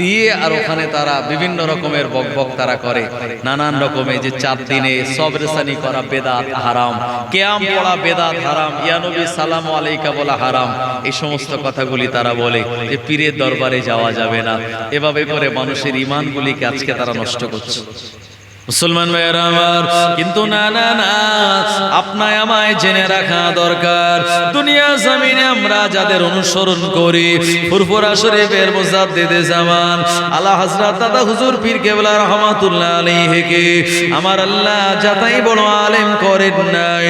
B: দিয়ে, আর ওখানে তারা বিভিন্ন রকমের বকবক তারা করে, নানান রকমের, যে 4 দিনে সবরেসানি করা বেদাত হারাম, কিয়াম পড়া বেদাত হারাম, ইয়া নবী সালামু আলাইকা বলা হারাম, এই সমস্ত কথাগুলি তারা বলে, যে পীরের দরবারে যাওয়া যাবে না। এভাবে করে মানুষের ঈমানগুলিকে আজকে তারা নষ্ট করছে। মুসলমান ভাইয়েরা আমার, কিন্তু না না না, আপনায় আমায় জেনে রাখা দরকার, দুনিয়া জমিনে আমরা যাদের অনুসরণ করি, ফুরফুরা শরীফের মুজাদ্দিদে জামান আলা হযরত দাদা হুজুর পীর কেবলা রাহমাতুল্লাহ আলাইহিকে আমার আল্লাহ যাতাই বড় আলেম করেন নাই,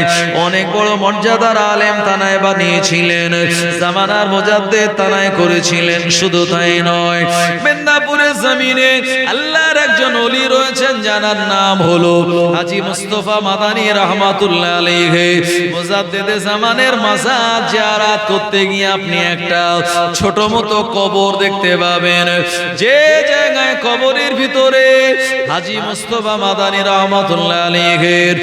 B: অনেক বড় মর্যাদার আলেম তানায় বানিয়েছিলেন, জামানার মুজাদ্দিদ তানায় করেছিলেন। শুধু তাই নয়, মেদিনীপুরের জমিনে আল্লাহর একজন ওলি রয়েছেন, জানার নাম হলো হাজী মুস্তাফা মাদানী রাহমাতুল্লাহ আলাইহি। মুজাদ্দিদে জামানের মাজার জিয়ারত করতে গিয়ে আপনি একটা ছোট মতো কবর দেখতে পাবেন, যে জায়গায় কবরের ভিতরে হাজী মুস্তাফা মাদানী রাহমাতুল্লাহ আলাইহির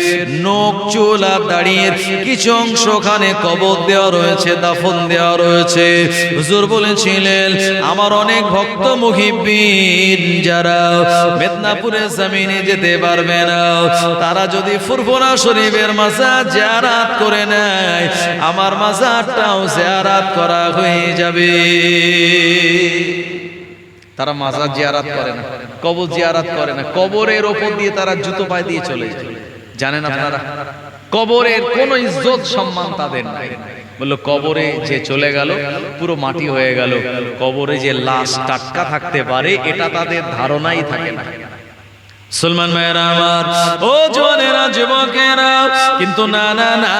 B: নখ চুল আর দাড়ির কিছু অংশ ওখানে কবর দেওয়া রয়েছে, দাফন দেওয়া রয়েছে। হুজুর বলেছিলেন, আমার অনেক ভক্ত মুহিব্বিন যারা মেদিনীপুরের জমিনে যেতে পারবে না, তারা যদি ফুরফুরা শরীফের মাজার জিয়ারত করে নেয়, আমার মাজারটাও জিয়ারত করা হয়ে যাবে। তারা মাজার জিয়ারত করে না, কবর জিয়ারত করে না, কবরের ওপর দিয়ে তারা জুতো পায়ে দিয়ে চলে যায়। জানেন আপনারা, কবরের কোনো ইজ্জত সম্মান তাদের নাই। বললো কবরে যে চলে গেল পুরো মাটি হয়ে গেল, কবরে যে লাশ টাটকা থাকতে পারে এটা তাদের ধারণাই থাকে না। মুসলমান ভাইয়েরা আমার, ও জওয়ানেরা, যুবকেরা, কিন্তু না না না,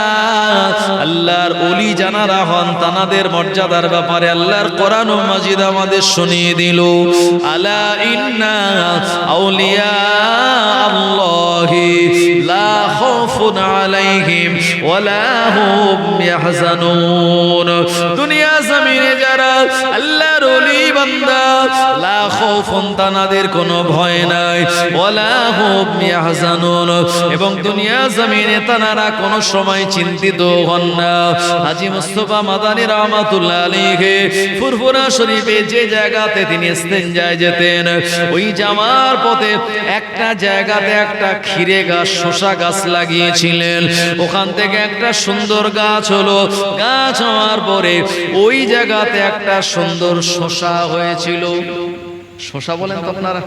B: আল্লাহর ওলি যারা হন তানাদের মর্যাদার ব্যাপারে আল্লাহর কোরআন ও মাজিদ আমাদের শুনিয়ে দিল, আলা ইন্না আউলিয়া আল্লাহি লা খাউফুন আলাইহিম ওয়ালা হুম ইয়াহজানুন। দুনিয়া জমিনে যারা আল্লাহর ওলি বান্দা, লা খাউফুন, তানাদের কোনো ভয় নাই, ওয়ালা হুম ইয়াহজানুন, এবং দুনিয়া জমিনে তানারা কোনো সময় চিন্তিত হন না। হাজী মুস্তাফা মাদানী রহমাতুল্লাহ আলাইহি ফুরফুরা শরীফে যে জায়গাতে তিনি ইস্তেঞ্জায় যেতেন, ওই যাওয়ার পথে একটা জায়গাতে একটা ক্ষীরে গাছ, শসা গাছ লাগিয়েছিলেন। ওখান থেকে একটা সুন্দর গাছ হলো, গাছ হওয়ার পরে ওই জায়গাতে একটা সুন্দর শসা হয়েছিল। শসা বলেন তো আপনারা?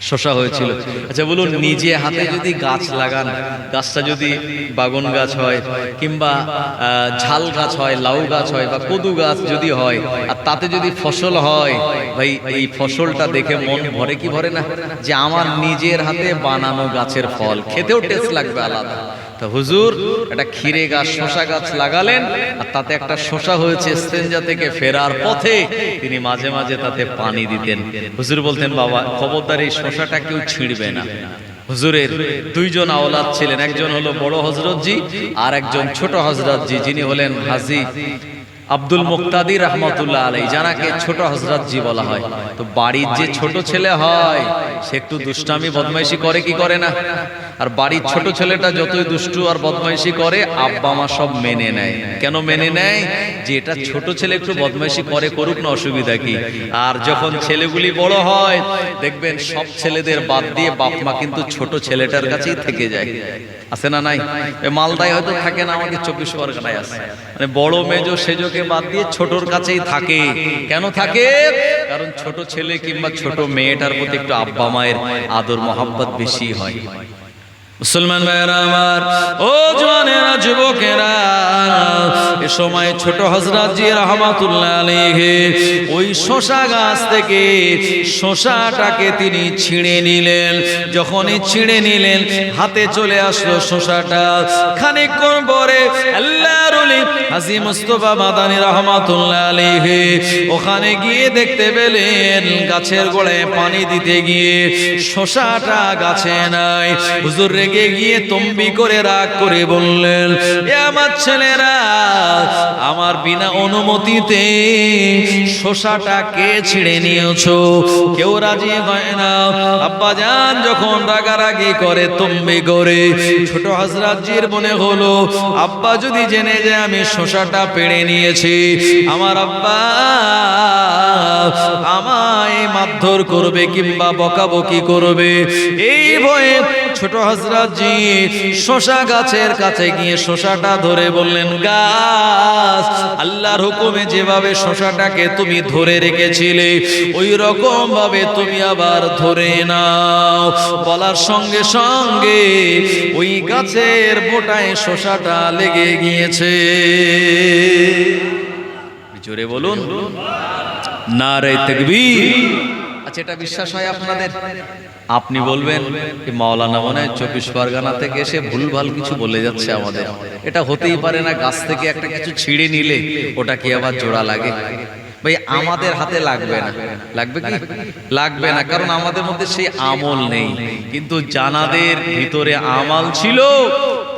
B: শসা হয়েছিল। আচ্ছা বলুন, নিজে হাতে যদি গাছ লাগান, গাছটা যদি বাগন গাছ হয় কিংবা ঝাল গাছ হয়, লাউ গাছ হয় বা কদু গাছ যদি হয়, আর তাতে যদি ফসল হয়, ভাই এই ফসলটা দেখে মন ভরে কি ভরে না? যে আমার নিজের হাতে বানানো গাছের ফল, খেতেও টেস্ট লাগবে আলাদা। তা হুজুর একটা ক্ষীরে গাছ, শসা গাছ লাগালেন, আর তাতে একটা শসা হয়েছে। ইস্তেঞ্জা থেকে ফেরার পথে তিনি মাঝে মাঝে তাতে পানি দিতেন। হুজুর বলতেন, বাবা খবরদার এই শসাটা কেউ ছিঁড়বে না। হুজুরের দুইজন আওলাদ ছিলেন, একজন হলো বড় হযরতজি আর একজন ছোট হযরতজি, যিনি হলেন হাজী আব্দুল মুক্তাদির রহমতুল্লাহ আলাইহি, যারাকে ছোট হযরতজি বলা হয়। তো বাড়ির যে ছোট ছেলে হয় সে একটু দুষ্টামি বদমাইশি করে কি করে না? আর বাড়ির ছোট ছেলেটা যতই দুষ্টু আর বদমাইশি করে, আব্বা মা সব মেনে নেয়। কেন মেনে নেয়? যে এটা ছোট ছেলে, একটু বদমাইশি করে, করুক না, অসুবিধা কি? আর যখন ছেলেগুলি বড় হয় দেখবেন সব ছেলেদের বাদ দিয়ে বাপ মা কিন্তু ছোট ছেলেটার কাছেই থেকে যায়। আছে না নাই? মালদায় হয়তো থাকে না, আমাদের 24 পরগনায় আছে। মানে বড় মেজো সেজোকে বাদ দিয়ে ছোটর কাছেই থাকে। কেন থাকে? কারণ ছোট ছেলে কিংবা ছোট মেয়েটার প্রতি একটু আব্বা মায়ের আদর মহব্বত বেশি হয়। মুসলমান ভাইয়েরা আমার, ও জওয়ানেরা, যুবকেরা, এ সময় ছোট হযরতজি রহমাতুল্লাহ আলাইহি ওই শসা গাছ থেকে শসাটাকে তিনি ছিঁড়ে নিলেন। যখনই ছিঁড়ে নিলেন, হাতে চলে আসলো শসাটা। খানিকক্ষণ পরে আল্লাহর ওলি হাজী মুস্তাফা মাদানী রহমাতুল্লাহ আলাইহি ওখানে গিয়ে দেখতে পেলেন গাছের গোড়ায় পানি দিতে গিয়ে শসাটা গাছে নাই। হুজুর রেগে গিয়ে তম্বি করে রাগ করে বললেন, এ আমার ছেলেরা, আমার বিনা অনুমতিতে শসাটা কে ছিঁড়ে নিয়েছো? কেউ রাজি হয় না। আব্বা জান যখন রাগারাগি করে, তম্বি করে, ছোট হযরতজির মনে হলো আব্বা যদি জেনে যায় আমি শসাটা পেড়ে নিয়েছি, আমার আব্বা আমায় মারধর করবে কিংবা বকাবকি করবে। এই ভয়ে ছোট হযরতজি শসা গাছের কাছে গিয়ে শসাটা ধরে বললেন, গাছ, আল্লাহর হুকুমে যেভাবে শসাটাকে তুমি ধরে রেখেছিলে ওই রকম ভাবে তুমি আবার ধরে নাও। বলার সঙ্গে সঙ্গে ওই গাছের বোটায় শসাটা লেগে গিয়েছে। জোরে বলুন নারে তাকবীর। আচ্ছা, এটা বিশ্বাস হয় আপনাদের? আপনি বলবেন মাওলানা মনে হয় 24 পরগনা থেকে এসে ভুলভাল কিছু বলে যাচ্ছে আমাদের। এটা হতেই পারে না, গাছ থেকে একটা কিছু ছিঁড়ে নিলে ওটা কি আবার জোড়া লাগে? ভাই আমাদের হাতে লাগবে না। লাগবে কি? লাগবে না, কারণ আমাদের মধ্যে সেই আমল নেই। কিন্তু জানাদের ভিতরে আমল ছিল,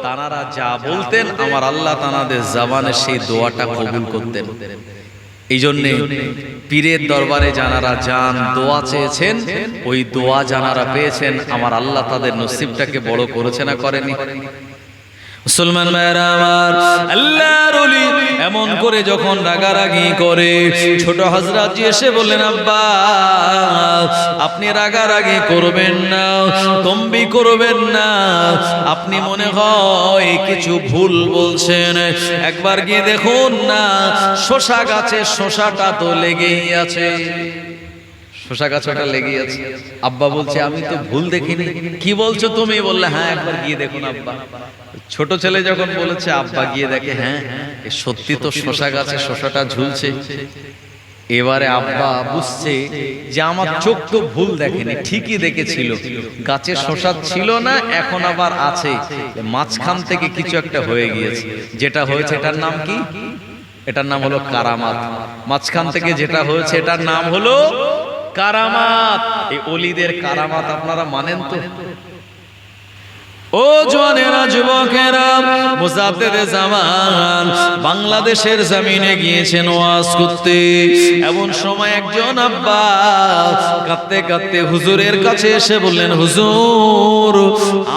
B: তানারা যা বলতেন আমার আল্লাহ তানাদের জবানে সেই দোয়াটা কবুল করতেন। এই জন্যে পীরের দরবারে যারা যান, দোয়া চেয়েছেন, ওই দোয়া যারা পেয়েছেন, আমার আল্লাহ তাদের নসিবটাকে বড় করেছে না করেনি? মুসলমান ভাইরা আমার, আল্লাহর ওলি এমন করে যখন রাগারাগি করে, ছোট হযরতজি এসে বললেন, আব্বা আপনি রাগারাগি করবেন না, তম্বি করবেন না, আপনি মনে হয় কিছু ভুল বলছেন। একবার গিয়ে দেখুন না, শসা গাছে শসাটা তো লেগেই আছে। শসা গাছটা লেগেই আছে। আব্বা বলছে, আমি তো ভুল দেখিনি। কি বলছো তুমি? বললে, হ্যাঁ একবার গিয়ে দেখুন আব্বা। ছোট ছেলে যখন বলেছে, আব্বা গিয়ে দেখে, হ্যাঁ সত্যি তো শসা গাছে শসাটা ঝুলছে। এবারে আব্বা বুঝছে যে আমার চোখ তো ভুল দেখেনি, ঠিকই দেখেছিল, গাছে শশা ছিল না, এখন আবার আছে, মাঝখান থেকে কিছু একটা হয়ে গিয়েছে। যেটা হয়েছে এটার নাম কি? এটার নাম হলো কারামাত। মাঝখান থেকে যেটা হয়েছে এটার নাম হলো কারামাত। এই ওলিদের কারামাত আপনারা মানেন তো? ও জওয়ানেরা, যুবকেরা, মুজাদ্দেদে জামান বাংলাদেশের জমিনে গিয়েছেন ওয়াজ করতে। এমন সময় একজন আব্বা কাঁদতে কাঁদতে হুজুরের কাছে এসে বললেন, হুজুর,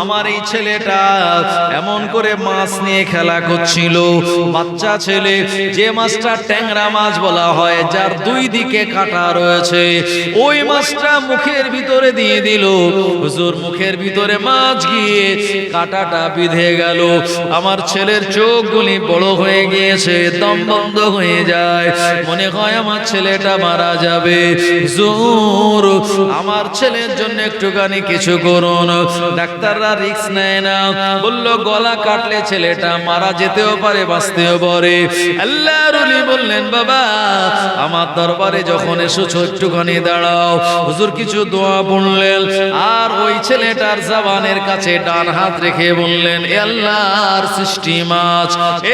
B: আমার এই ছেলেটা এমন করে মাছ নিয়ে খেলা করছিল, বাচ্চা ছেলে, যে মাছটা ট্যাংরা মাছ বলা হয়, যার দুই দিকে কাঁটা রয়েছে, ওই মাছটা মুখের ভিতরে দিয়ে দিল। হুজুর, মুখের ভিতরে মাছ গিয়ে কাঁটাটা বিঁধে গেল। আমার ছেলের চোখগুলি বড় হয়ে গিয়েছে, দম বন্ধ হয়ে যায়, মনে হয় আমার ছেলেটা মারা যাবে। হুজুর, আমার ছেলের জন্য একটুখানি কিছু করুন। ডাক্তাররা রিস্ক নেয় না, বলল গলা কাটলে ছেলেটা মারা যেতেও পারে, বাঁচতেও পারে। আল্লাহর ওলি বললেন, বাবা, আমার দরবারে যখন এসেছো একটুখানি দাঁড়াও। হুজুর কিছু দোয়া পড়লেন, আর ওই ছেলেটার জবানের কাছে ডান হাত রেখে বললেন, এ আল্লাহর সৃষ্টি মাছ,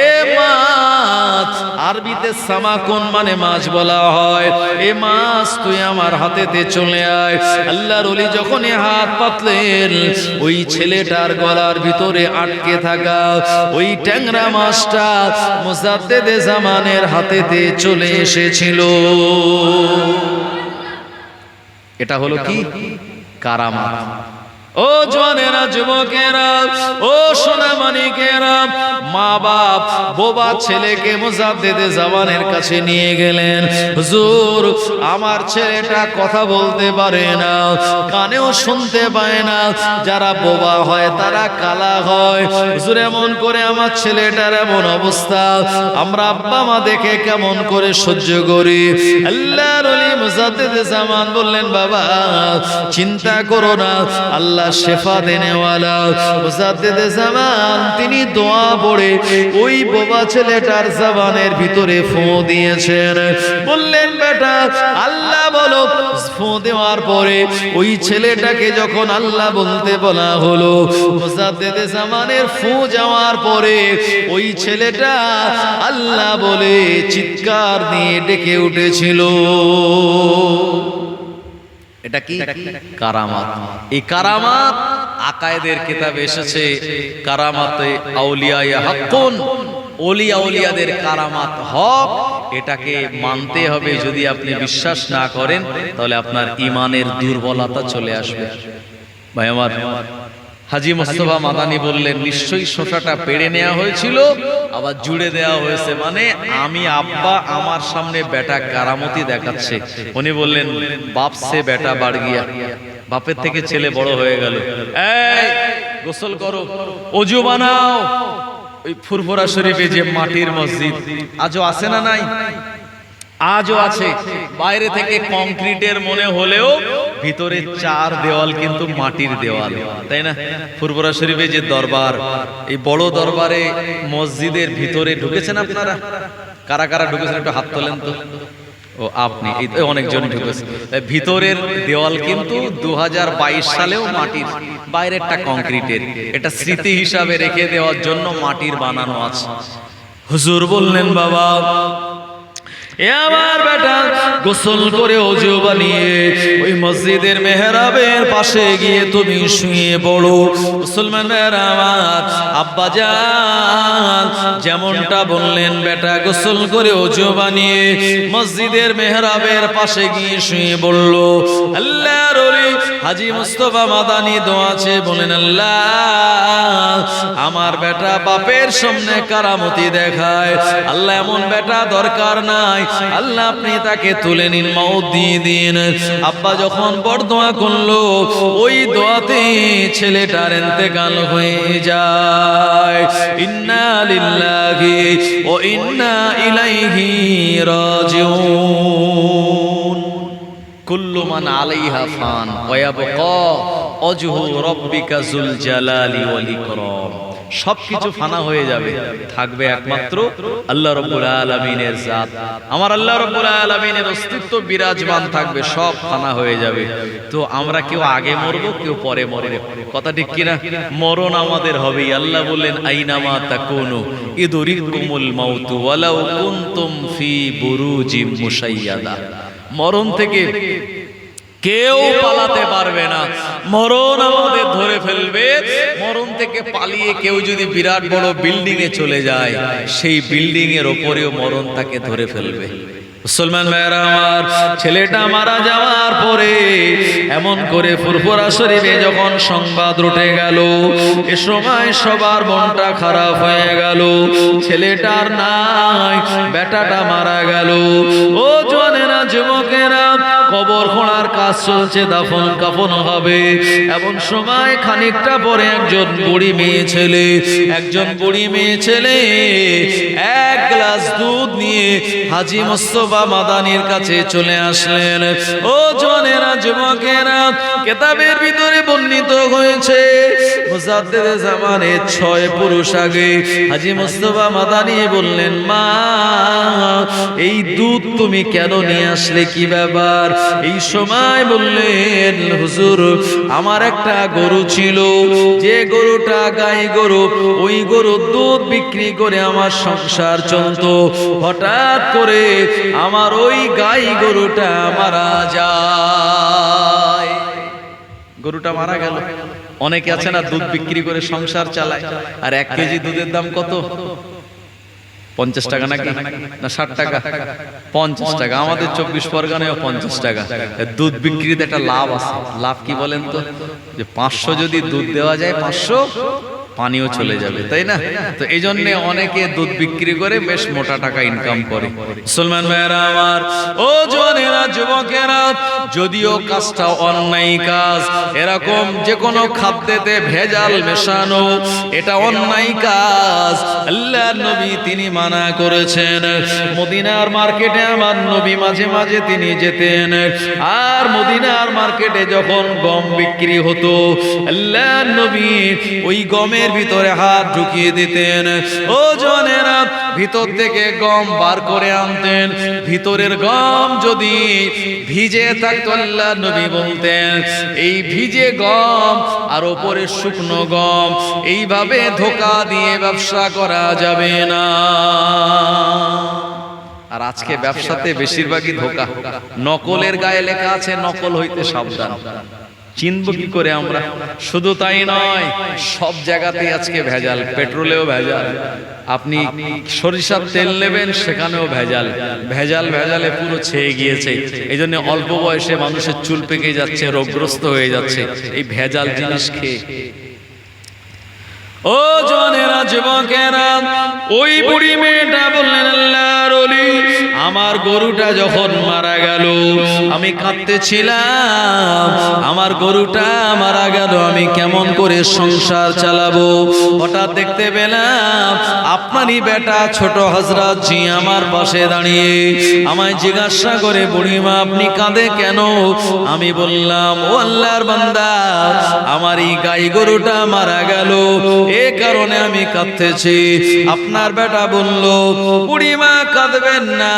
B: এ মাছ, আরবিতে সামাকুন মানে মাছ বলা হয়, এ মাছ তুই আমার হাতেতে চলে আয়। আল্লাহর ওলি যখন হাত পাতলেন, ওই ছেলেটার গলার ভিতরে আটকে থাকা ওই ট্যাংরা মাছটা মুজাদ্দেদে জামানের হাতেতে চলে এসেছিল। এটা হলো কি? কারামাত। ও জওয়ানেরা, যুবকেরা, ও সোনামানিকেরা, মা বাপ বোবা ছেলেকে মুজাদ্দেদে জামানের কাছে নিয়ে গেলেন। হুজুর, আমার ছেলেটা কথা বলতে পারে না, কানেও শুনতে পায় না, যারা বোবা হয় তারা কালা হয়। হুজুর, এমন করে আমার ছেলেটার এমন অবস্থা, আমরা আব্বা মা দেখে কেমন করে সহ্য করি। আল্লাহর ওলি মুজাদ্দেদে জামান বললেন, বাবা চিন্তা করো না, আল্লাহ শেফা দেনেওয়ালা। মুজাদ্দেদে জামান তিনি দোয়া পড়ে ওই বোবা ছেলেটার জবানের ভিতরে ফু দিয়েছেন। বললেন, বেটা আল্লাহ বলো। ফু দেওয়ার পরে ওই ছেলেটাকে যখন আল্লাহ বলতে বলা হলো, মুজাদ্দেদে জামানের ফু যাওয়ার পরে ওই ছেলেটা আল্লাহ বলে চিৎকার দিয়ে ডেকে উঠেছিল। এটা কি? কারামাত। এই কারামাত আকায়েদের কিতাবে এসেছে, কারামাতে আউলিয়া হাক্কুন, ওলি আউলিয়াদের কারামাত হক। এটাকে মানতে হবে। যদি আপনি বিশ্বাস না করেন তাহলে আপনার ঈমানের দুর্বলতা চলে আসবে। ভাই আমার, হাজী মুস্তাফা মাদানী বললেন, নিশ্চয়ই শোষাটা পেড়ে নেওয়া হয়েছিল, আবার জুড়ে দেওয়া হয়েছে, মানে আমি আব্বা আমার সামনে বেটা কারামতি দেখাচ্ছে। উনি বললেন, বাপ সে বেটা বাড় গিয়া, বাপের থেকে ছেলে বড় হয়ে গেল। এই গোসল করো, ওযু বানাও। ওই ফুরফুরা শরীফে যে মাটির মসজিদ আজও আছে না নাই? আজও আছে। বাইরে থেকে কংক্রিটের মনে হলেও ভিতরে চার দেওয়াল কিন্তু মাটির দেওয়াল, তাই না? ফুরফুরা শরীফে যে দরবার, এই বড় দরবারে মসজিদের ভিতরে ঢুকেছেন আপনারা? কারা কারা ঢুকেছেন একটু হাত তোলেন তো। ও আপনি, অনেকজন ঢুকেছে। ভিতরের দেওয়াল কিন্তু 2022 সালেও মাটির, বাইরেরটা কংক্রিটের। এটা স্মৃতি হিসাবে রেখে দেওয়ার জন্য মাটির বানানো আছে। হুজুর বললেন, বাবা এ আমার বেটা গোসল করে ওযু বানিয়ে ওই মসজিদের মেহরাবের পাশে গিয়ে তুমি শুয়ে পড়ো। মুসলমানেরা আমার, আব্বা জান যেমনটা বললেন, বেটা গোসল করে ওযু বানিয়ে মসজিদের মেহরাবের পাশে গিয়ে শুয়ে পড়ল। আল্লাহর ওলি হাজী মুস্তাফা মাদানী দোয়া আছে, বলেন, আল্লাহ আমার বেটা বাপের সামনে কারামতি দেখায়, আল্লাহ এমন বেটা দরকার নাই, আল্লাহ আপনি তাকে তুলে নিন, মওত দিয়ে দিন। আব্বা যখন বরদোয়া করলো, ওই দোয়াতে ছেলেটার ইন্তেকাল হয়ে যায়। ইন্না লিল্লাহি ওয়া ইন্না ইলাইহি রাজিউন। কুল্লু মান আলাইহা ফান ওয়া ইয়াবকা ওয়াজহু রাব্বিকা যুল জালালি ওয়াল ইকরাম। সবকিছু ফানা হয়ে যাবে, থাকবে একমাত্র আল্লাহ রাব্বুল আলামিনের জাত। আমার আল্লাহ রাব্বুল আলামিনের অস্তিত্ব বিরাজমান থাকবে, সব ফানা হয়ে যাবে। তো আমরা কেউ আগে মরবো, কেউ পরে মরবো, কথা ঠিক কিনা? মরণ আমাদের হবেই। আল্লাহ বললেন আইনামা তাকুনু ইদরিকুমুল মাউতু ওয়ালাউ কুনতুম ফি বুরুজিম মুশাইয়াদা। মরণ থেকে কেউ পালাতে পারবে না, মরণ আমাদের ধরে ফেলবে। মরণ থেকে পালিয়ে কেউ যদি বিরাট বড় বিল্ডিং এ চলে যায়, সেই বিল্ডিং এর ওপরেও মরণ তাকে ধরে ফেলবে। মুসলমান ভাইরা আমার, ছেলেটা মারা যাওয়ার পরে এমন করে ফুরফুরা শরীফে যখন সংবাদ উঠে গেল, এ সময় সবার মনটা খারাপ হয়ে গেল। ছেলেটার নাই, বেটাটা মারা গেল। ও জওয়ানেরা, যুবকেরা, কবর খোঁড়ার কাজ চলছে, দাফন কাফন হবে। এমন সময় খানিকটা পরে একজন বুড়ি মেয়ে ছেলে এক গ্লাস দুধ নিয়ে হাজী মুস্তাফা মাদানির কাছে চলে আসলেন। ও জওয়ানেরা, যুবকেরা, কিতাবের ভিতরে বর্ণিত হয়েছে মুজাদ্দিদ জামানের 6 পুরুষ আগে হাজী মুস্তাফা মাদানি বললেন, মা, এই দুধ তুমি কেন নিয়ে আসলে, কি ব্যাপার? এই সময় বললেন, হুজুর, আমার একটা গরু ছিল, যে গরুটা গাই গরু, ওই গরুর দুধ বিক্রি করে আমার সংসার চলত। হঠাৎ করে আমার ওই গাই গরুটা মারা যায়। গরুটা মারা গেল। অনেকে আছে না, দুধ বিক্রি করে সংসার চালায়, আর 1 কেজি দুধের দাম কত? 50 টাকা নাকি না 60 টাকা? 50 টাকা। আমাদের 24 পরগনায় 50 টাকা। দুধ বিক্রিতে একটা লাভ আছে। লাভ কি বলেন তো? যে 500 যদি দুধ দেওয়া যায়, 500 পানিও চলে যাবে, তাই না? তো এই জন্য অনেকে দুধ বিক্রি করে বেশ মোটা টাকা ইনকাম করে। মুসলমান ভাইরা আমার, ও জওয়ানেরা, যুবকেরা, যদিও কাজটা অন্যায় কাজ, এরকম যে কোনো খাদ্যেতে ভেজাল মেশানো, এটা অন্যায় কাজ। আল্লাহর নবী তিনি মানা করেছেন। মদিনার মার্কেটে আমার নবী মাঝে মাঝে তিনি যেতেন, আর মদিনার মার্কেটে যখন গম বিক্রি হতো, আল্লাহর নবী ওই গমের ভিতরে হাত ঢুকিয়ে দিতেন। ও জওয়ানেরা, ভিতর থেকে গম বার করে আনতেন। ভিতরের গম যদি ভিজে থাকতো, আল্লাহর নবী বলতেন, এই ভিজে গম আর ওপরে শুকনো গম, এইভাবে ধোঁকা দিয়ে ব্যবসা করা যাবে না। আর আজকে ব্যবসাতে বেশিরভাগই ধোঁকা। নকলের গায়ে লেখা আছে নকল হইতে সাবধান। চিনব কি করে আমরা? শুধু তাই নয়, সব জায়গাতেই আজকে ভেজাল। পেট্রোলেও ভেজাল, আপনি সরিষার তেল নেবেন, সেখানেও ভেজাল। ভেজালে পুরো ছেয়ে গিয়েছে। এই জন্য অল্প বয়সে মানুষের চুল পেকে যাচ্ছে, রোগগ্রস্ত হয়ে যাচ্ছে এই ভেজাল জিনিস খেয়ে। ও জওয়ানেরা, যুবকেরা, ওই বুড়ি মেয়েটা বললেন, আল্লাহর ওলি, আমার গরুটা যখন মারা গেল, আমি কাঁদতেছিলাম। আমার গরুটা মারা গেল, আমি কেমন করে সংসার চালাবো? হঠাৎ দেখতে পেলাম আপনারই বেটা ছোট হযরত জি আমার পাশে দাঁড়িয়ে আমায় জিজ্ঞাসা করে, বুড়িমা, আপনি কাঁদে কেন? আমি বললাম, ও আল্লাহর বান্দা, আমার এই গাই গরুটা মারা গেল, এ কারণে আমি কাঁদতেছি। আপনার বেটা বলল, বুড়িমা কাঁদবেন না,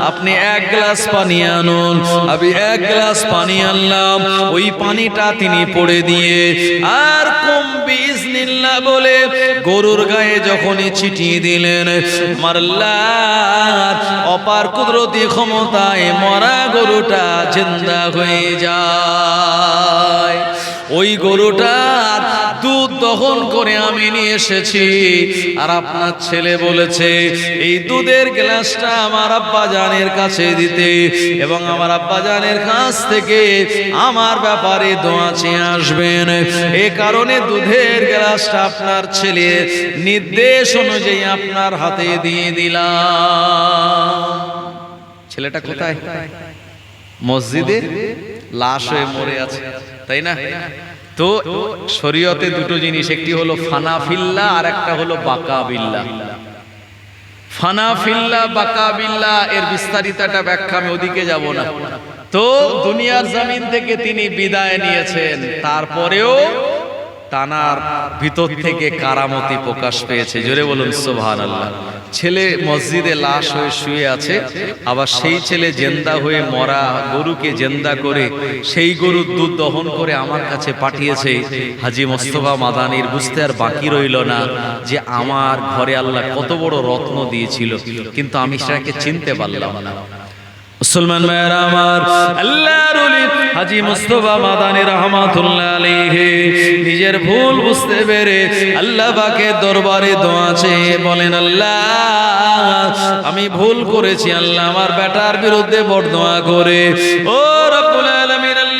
B: আপনি 1 গ্লাস পানি আনুন। আমি 1 গ্লাস পানি আনলাম। ওই পানিটা তিনি পড়ে দিয়ে আর কুম বিইজনিল্লাহ বলে গরুর গায়ে যখনই ছিটিয়ে দিলেন, আমার আল্লাহর অপার কুদরতি ক্ষমতায় মরা গরুটা জিন্দা হয়ে যায়। ওই গরুটার দুধ দহন করে আমি নিয়ে এসেছি, আর আপনার ছেলে বলেছে এই দুধের গ্লাসটা আমার আব্বাজানের কাছে দিতে, এবং আমার আব্বাজানের কাছ থেকে আমার ব্যাপারে দোয়া চেয়ে আসবেন। এই কারণে দুধের গ্লাসটা আপনার ছেলের নির্দেশ অনুযায়ী আপনার হাতে দিয়ে দিলাম। ছেলেটা কোথায়? মসজিদে লাশ হয়ে মরে আছে, তাই না? তো শরীয়তে দুটো জিনিস, একটি হলো ফানাফিল্লাহ আর একটা হলো বাকাবিল্লাহ। ফানাফিল্লাহ বাকাবিল্লাহ এর বিস্তারিত একটা ব্যাখ্যা, আমি ওদিকে যাব না। তো দুনিয়ার জমিন থেকে তিনি বিদায় নিয়েছেন, টানার ভিতর থেকে কারামতি প্রকাশ পেয়েছে। জোরে বলুন সুবহানাল্লাহ। ছেলে মসজিদে লাশ হয়ে শুয়ে আছে, আবার সেই ছেলে জেন্দা হয়ে মরা গরুকে জেন্দা করে সেই গরুর দুধ দহন করে আমার কাছে পাঠিয়েছে। হাজী মোস্তফা মাদানির বুঝতে আর বাকি রইল না যে আমার ঘরে আল্লাহ কত বড় রত্ন দিয়েছিল, কিন্তু আমি সেটাকে চিনতে পারলাম না। মুসলমান ভাইরা আমার, আল্লাহর ওলি হাজী মুস্তাফা মাদানী রাহমাতুল্লাহ আলাইহি নিজের ভুল বুঝতে পেরে আল্লাহ পাকের দরবারে দোয়া চেয়ে বলেন, আল্লাহ আমি ভুল করেছি, আল্লাহ আমার বেটার বিরুদ্ধে বরদোয়া করে, ও রব্বুল আলামিন আল্লাহ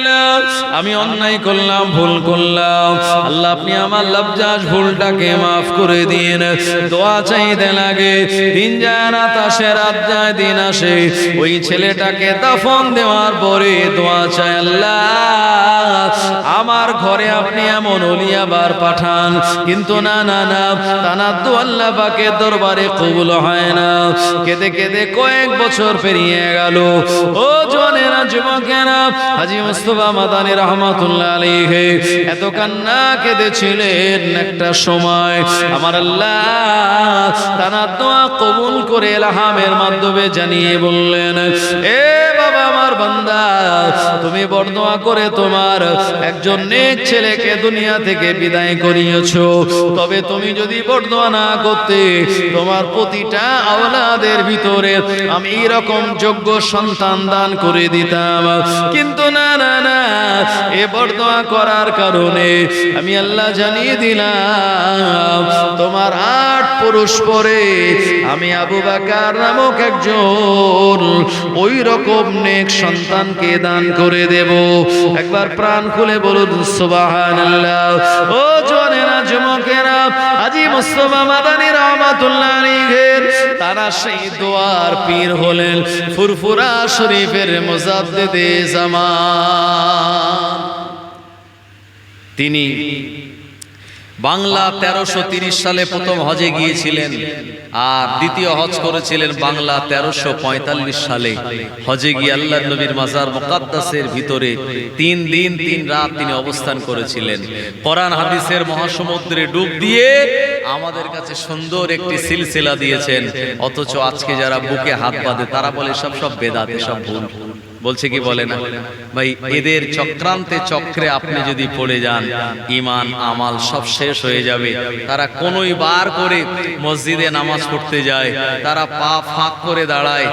B: আমি অন্যায় করলাম, ভুল করলাম, আল্লাহ আপনি আমার লজ্জাস ভুলটাকে মাফ করে দিন। দোয়া চাইতে লাগে, দিন যায় রাত আসে, রাত যায় দিন আসে, ওই ছেলেটাকে দাফন দেওয়ার পরে দোয়া চায়, আল্লাহ আমার ঘরে আপনি এমন ওলি আবার পাঠান, কিন্তু না না না, তানার দোয়া আল্লাহ পাকের দরবারে কবুল হয় না। কেঁদে কেঁদে কয়েক বছর পেরিয়ে গেল। ও জওয়ানেরা, যুবকেরা, হাজী মুস্তাফা মাদানী রাহমাতুল্লাহ আলাইহি এত কান্না কেঁদেছিলেন। একটা সময় আমার আল্লাহ তানার দোয়া কবুল করে ইলহামের মাধ্যমে জানিয়ে বললেন, এ বাবা আমার বান্দা, তুমি বরদোয়া করে তোমার একজন নেক ছেলেকে দুনিয়া থেকে বিদায় করিয়েছো, তবে তুমি যদি বরদোয়া না করতে তোমার প্রতিটা আওলাদের ভিতরে আমি এরকম যোগ্য সন্তান দান করে দিতাম। কিন্তু না না না, এ বরদোয়া করার কারণে আমি আল্লাহ জানিয়ে দিলাম তোমার 8 পুরুষ পরে আমি আবু বকর নামক একজন ওই রকম নেক সন্তানকে দান করে দেব। একবার প্রাণ খুলে বলুন সুবহানাল্লাহ। ও জওয়ানেরা, যুবকেরা, হাজী মুস্তাফা মাদানী রাহমাতুল্লাহ আলাইহি তারা সেই দোয়ার পীর হলেন ফুরফুরা শরীফের মুজাদ্দিদে জামান। তিনি বাংলা 1330 সালে প্রথম হজে গিয়েছিলেন, আর দ্বিতীয় হজ করেছিলেন বাংলা 1345 সালে। হজে গিয়ে আল্লাহর নবীর মাজার মুকাদ্দাসের ভিতরে 3 দিন 3 রাত তিনি অবস্থান করেছিলেন। কোরআন হাদিসের মহাসমুদ্রে ডুব দিয়ে আমাদের কাছে সুন্দর একটি সিলসিলা দিয়েছেন, অথচ আজকে যারা বুকে হাত বাঁধে তারা বলে সব বেদাত, সব ভুল। বলছে কি বলে না ভাই? এদের চক্রান্তে চক্রে আপনি যদি পড়ে যান, ঈমান আমাল সব শেষ হয়ে যাবে। তারা কোনই বার করে মসজিদে নামাজ পড়তে যায়, তারা পা ফাঁক করে দাঁড়ায়,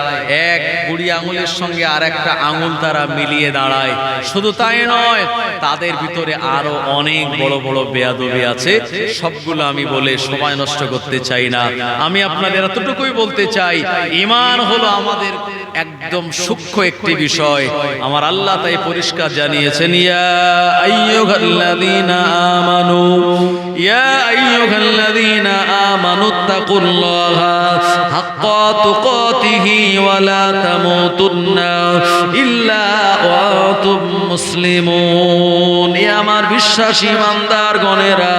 B: এক বুড়ি আঙুলের সঙ্গে আর একটা আঙুল তারা মিলিয়ে দাঁড়ায়। শুধু তাই নয়, তাদের ভিতরে আরো অনেক বড় বড় বেয়াদবি আছে। সবগুলো আমি বলে সময় নষ্ট করতে চাই না। আমি আপনাদের এতটুকুই বলতে চাই, ঈমান হলো আমাদের একদম সূক্ষ্ম একটি বিষয়। আমার আল্লাহ তাই পরিষ্কার জানিয়েছেন, ইয়া আইয়ুহাল্লাযীনা আমানু, ইয়া আইয়ুহাল্লাযীনা আমানুত্তাকুল্লাহা হাক্কা তুকাতিহি ওয়া লা তামুতুন্না ইল্লা ওয়া আনতুম মুসলিমুন। এ আমার বিশ্বাসী ইমানদার গণেরা,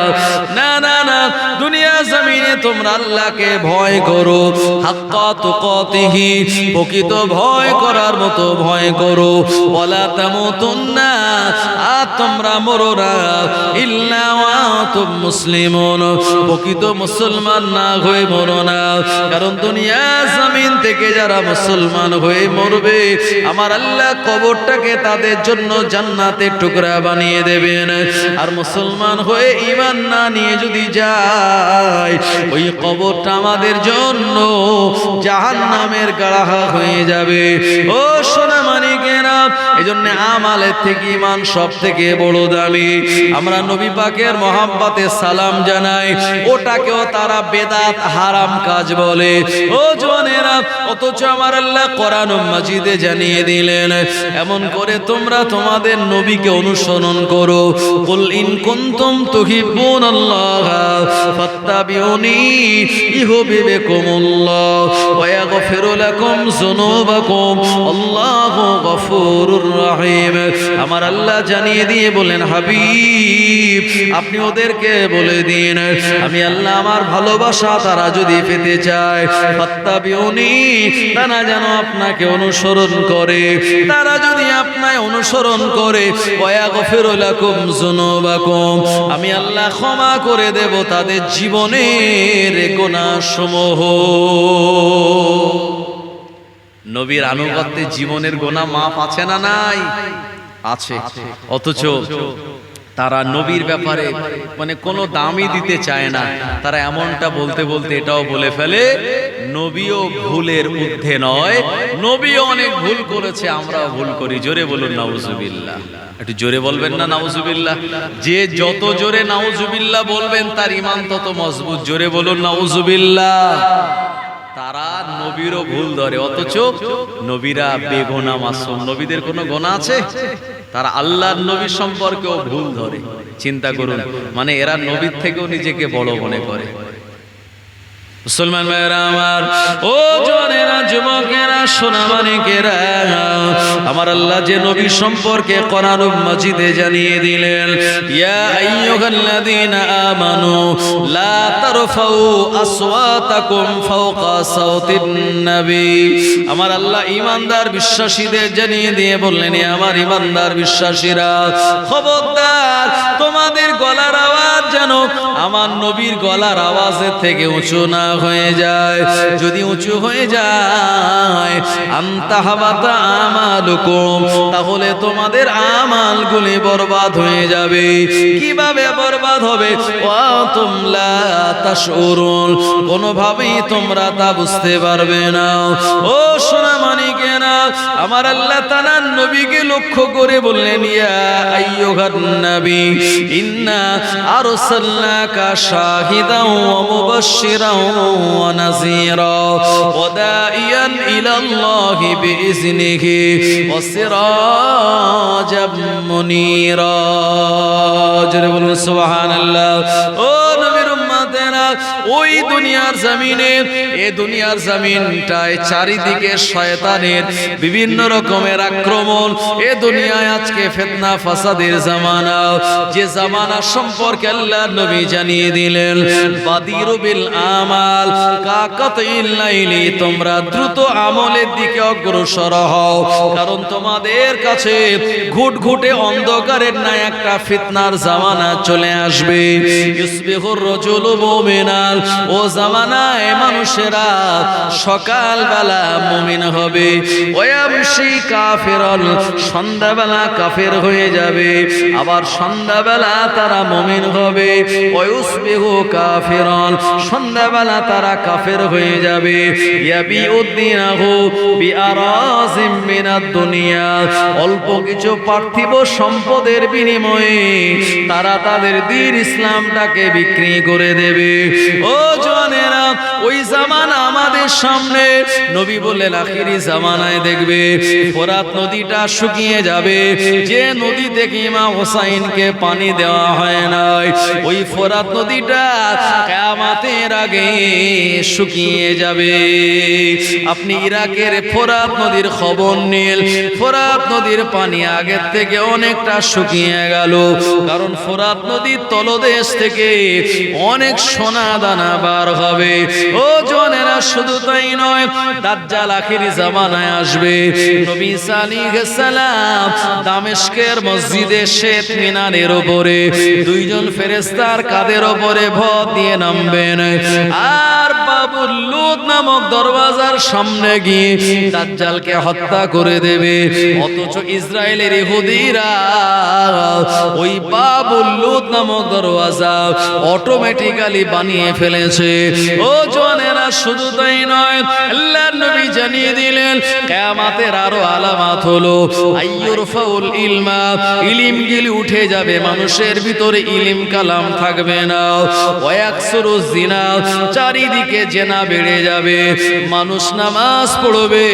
B: না না না, দুনিয়া জমিনে তোমরা আল্লাহকে ভয় করো, হাক্কা তুকাতিহি, প্রকৃত ভয় করার মতো ভয় করো, ওয়ালা তামুতুন্না, আর তোমরা মরো না, ইল্লা ওয়া আনতুম মুসলিমুন, প্রকৃত মুসলমান না হয়ে মরো না। কারণ দুনিয়া জমিন থেকে যারা মুসলমান হয়ে মরবে, আমার আল্লাহ কবরটাকে তাদের জন্য জান্নাতের টুকরা বানিয়ে দেবেন। আর মুসলমান হয়ে ঈমান না নিয়ে যদি যায়, ওই কবরটা আমাদের জন্য জাহান্নামের গাড়া হয়ে যাবে। ও সোনা মানিকেরা, এজন্য আমালের থেকে ঈমান সব থেকে বড় দামি। আমরা নবী পাকের মহাব্বতে সালাম জানাই, ওটাকেও তারা বেদাত হারাম কাজ বলে। ও জওয়ানেরা, অথচ আমার আল্লাহ কোরআন মাজিদে জানিয়ে দিলেন, এমন করে তোমরা তোমাদের নবীকে অনুসরণ করো। কুল ইন কুনতুম তুহিব্বুনাল্লাহ ফাত্তাবিউনি ইউহিব্বুকুমুল্লাহ ওয়া ইয়াগফিরু লাকুম যুনুবাকুম আল্লাহু গফুরুর রহিম। আমার আল্লাহ জানিয়ে দিয়ে বলেন, হাবিব আপনি ওদেরকে বলে দিন আমি আল্লাহ আমার ভালোবাসা তারা যদি পেতে চায় ফাত্তাবিউনি, তারা যেন আপনাকে অনুসরণ করে। তারা যদি আপনাকে অনুসরণ করে ওয়াগফিরু লাকুম যুনুবাকুম, আমি আল্লাহ ক্ষমা করে দেব তাদের জীবনের গুনাহসমূহ। নবীর আনুগত্যে জীবনের গুনাহ মাফ আছে না নাই? আছে। অথচ তারা নবীর ব্যাপারে মানে কোনো দামই দিতে চায় না। তারা এমনটা বলতে বলতে এটাও বলে ফেলে, নবীও ভুলের ঊর্ধ্বে নয়, নবীও অনেক ভুল করেছে, আমরাও ভুল করি। জোরে বলুন নাউজুবিল্লাহ। একটু জোরে বলবেন না নাউজুবিল্লাহ? যে যত জোরে নাউজুবিল্লাহ বলবেন তার ঈমান তত মজবুত। জোরে বলুন নাউজুবিল্লাহ। তারা নবীরও ভুল ধরে, অথচ নবীরা বেগুনাহ মাসুম। নবীদের কোনো গুনাহ আছে? তারা আল্লাহর নবী সম্পর্কেও ভুল ধরে। চিন্তা করুন, মানে এরা নবীর থেকেও নিজেকে বড় মনে করে। মুসলমান ভাইরা আমার, ও জওয়ানেরা, যুবকেরা, সোনামানিকেরা, আমার আল্লাহ যে নবী সম্পর্কে কোরআন মাজিদে জানিয়ে দিলেন, ইয়া আইয়ুহাল্লাযীনা আমানু লা তারফাউ আসওয়াতাকুম ফাওকা সাওতিন নবী। আমার আল্লাহ ঈমানদার বিশ্বাসীদের জানিয়ে দিয়ে বললেন, আমার ঈমানদার বিশ্বাসীরা, খবরদার তোমাদের গলার আওয়াজ যেন আমার নবীর গলার আওয়াজের থেকে উঁচু না হয়ে যায়। যদি উঁচু হয়ে যায় আনতাহাবাতা আমালুকুম, তাহলে তোমাদের আমালগুলি বরবাদ হয়ে যাবে। কিভাবে বরবাদ হবে? ওয়া তুম লা তাশউরুন, কোনোভাবেই তোমরা তা বুঝতে পারবে না। ও সোনামানিকেরা, আমার আল্লাহ তাআলা নবীকে লক্ষ্য করে বললেন, ইয়া আইয়ুহান নবী ইন্না আরসালনাকা শাহিদাও ওয়া মুবাশশিরাও ওয়া নাযীরা ওয়া দাঈয়ান ইলাল্লাহি বিইজনিহি ওয়া সিরাজাম মুনীরা। জোরে বলুন সুবহানাল্লাহ। ও নবীর উম্মতেরা, ওই দুনিয়ার জমিনে, এই দুনিয়ার জমিনটায় চারিদিকে শয়তানের বিভিন্ন রকমের আক্রমণ। এ দুনিয়ায় আজকে ফিতনা ফাসাদের জামানা, যে জামানা সম্পর্কে আল্লাহ নবী জানিয়ে দিলেন, বাদিরু বিল আমাল কাকাতিল লাইলি, তোমরা দ্রুত আমলের দিকে অগ্রসর হও, কারণ তোমাদের কাছে ঘুটঘুটে অন্ধকারের ন্যায় একটা ফিতনার জামানা চলে আসবে। ইউসবিহুর রাজুলু মুমিনান, ও জামানায় মানুষেরা সকালবেলা মুমিন হবে, ওয়ামশি কাফিরান, সন্ধ্যাবেলা কাফের হয়ে যাবে, আবার সন্ধ্যাবেলা তারা মুমিন হবে, ওয়ায়ুসবিহু কাফিরান, সন্ধ্যাবেলা তারা কাফের হয়ে যাবে। ইয়াবিউদ্দিনাহু বিআরাজিম মিনাদ দুনিয়া, অল্প কিছু পার্থিব সম্পদের বিনিময়ে তারা তাদের দ্বীন ইসলামটাকে বিক্রি করে দেবে। ও জওয়ানেরা, ওই জামানা আমাদের সামনে। নবী বললেন, আখিরি জামানায় দেখবে ফোরাত নদীটা শুকিয়ে যাবে। যে নদী থেকে ইমাম হোসাইনকে পানি দেওয়া হয় নাই, ওই ফোরাত নদীটা কিয়ামতের আগে শুকিয়ে যাবে। আপনি ইরাকের ফোরাত নদীর খবর নিন, ফোরাত নদীর পানি আগের থেকে অনেকটা শুকিয়ে গেল, কারণ ফোরাত নদীর তলদেশ থেকে অনেক সোনা দানা বার হবে। ও জওয়ানেরা, শুধু তাই নয়, দাজ্জাল আখিরি জামানায় আসবে। নবী ঈসা আলাইহিস সালাম দামেস্কের মসজিদে শ্বেত মিনারের উপরে দুইজন ফেরেশতার কাঁধের উপরে ভর দিয়ে নামবেন, আর বাবুল লুদ নামক দরওয়াজার সামনে গিয়ে দাজ্জালকে হত্যা করে দেবে। অথচ ইসরায়েলের ইহুদিরা ওই বাবুল লুদ নামক দরওয়াজা অটোমেটিক্যালি বানিয়ে ফেলেছে। ও জওয়ানেরা, শুধু তাই নয়, আল্লাহর নবী জানিয়ে দিলেন কিয়ামতের আরো আলামত হলো আইয়ুরফাউল ইলমা, ইলমগুলি উঠে যাবে, মানুষের ভিতরে ইলম কালাম থাকবে না। ওয়ায়াকসুরু জিনা, চারিদিকে জিনা বেড়ে যাবে, মানুষ নামাজ পড়বে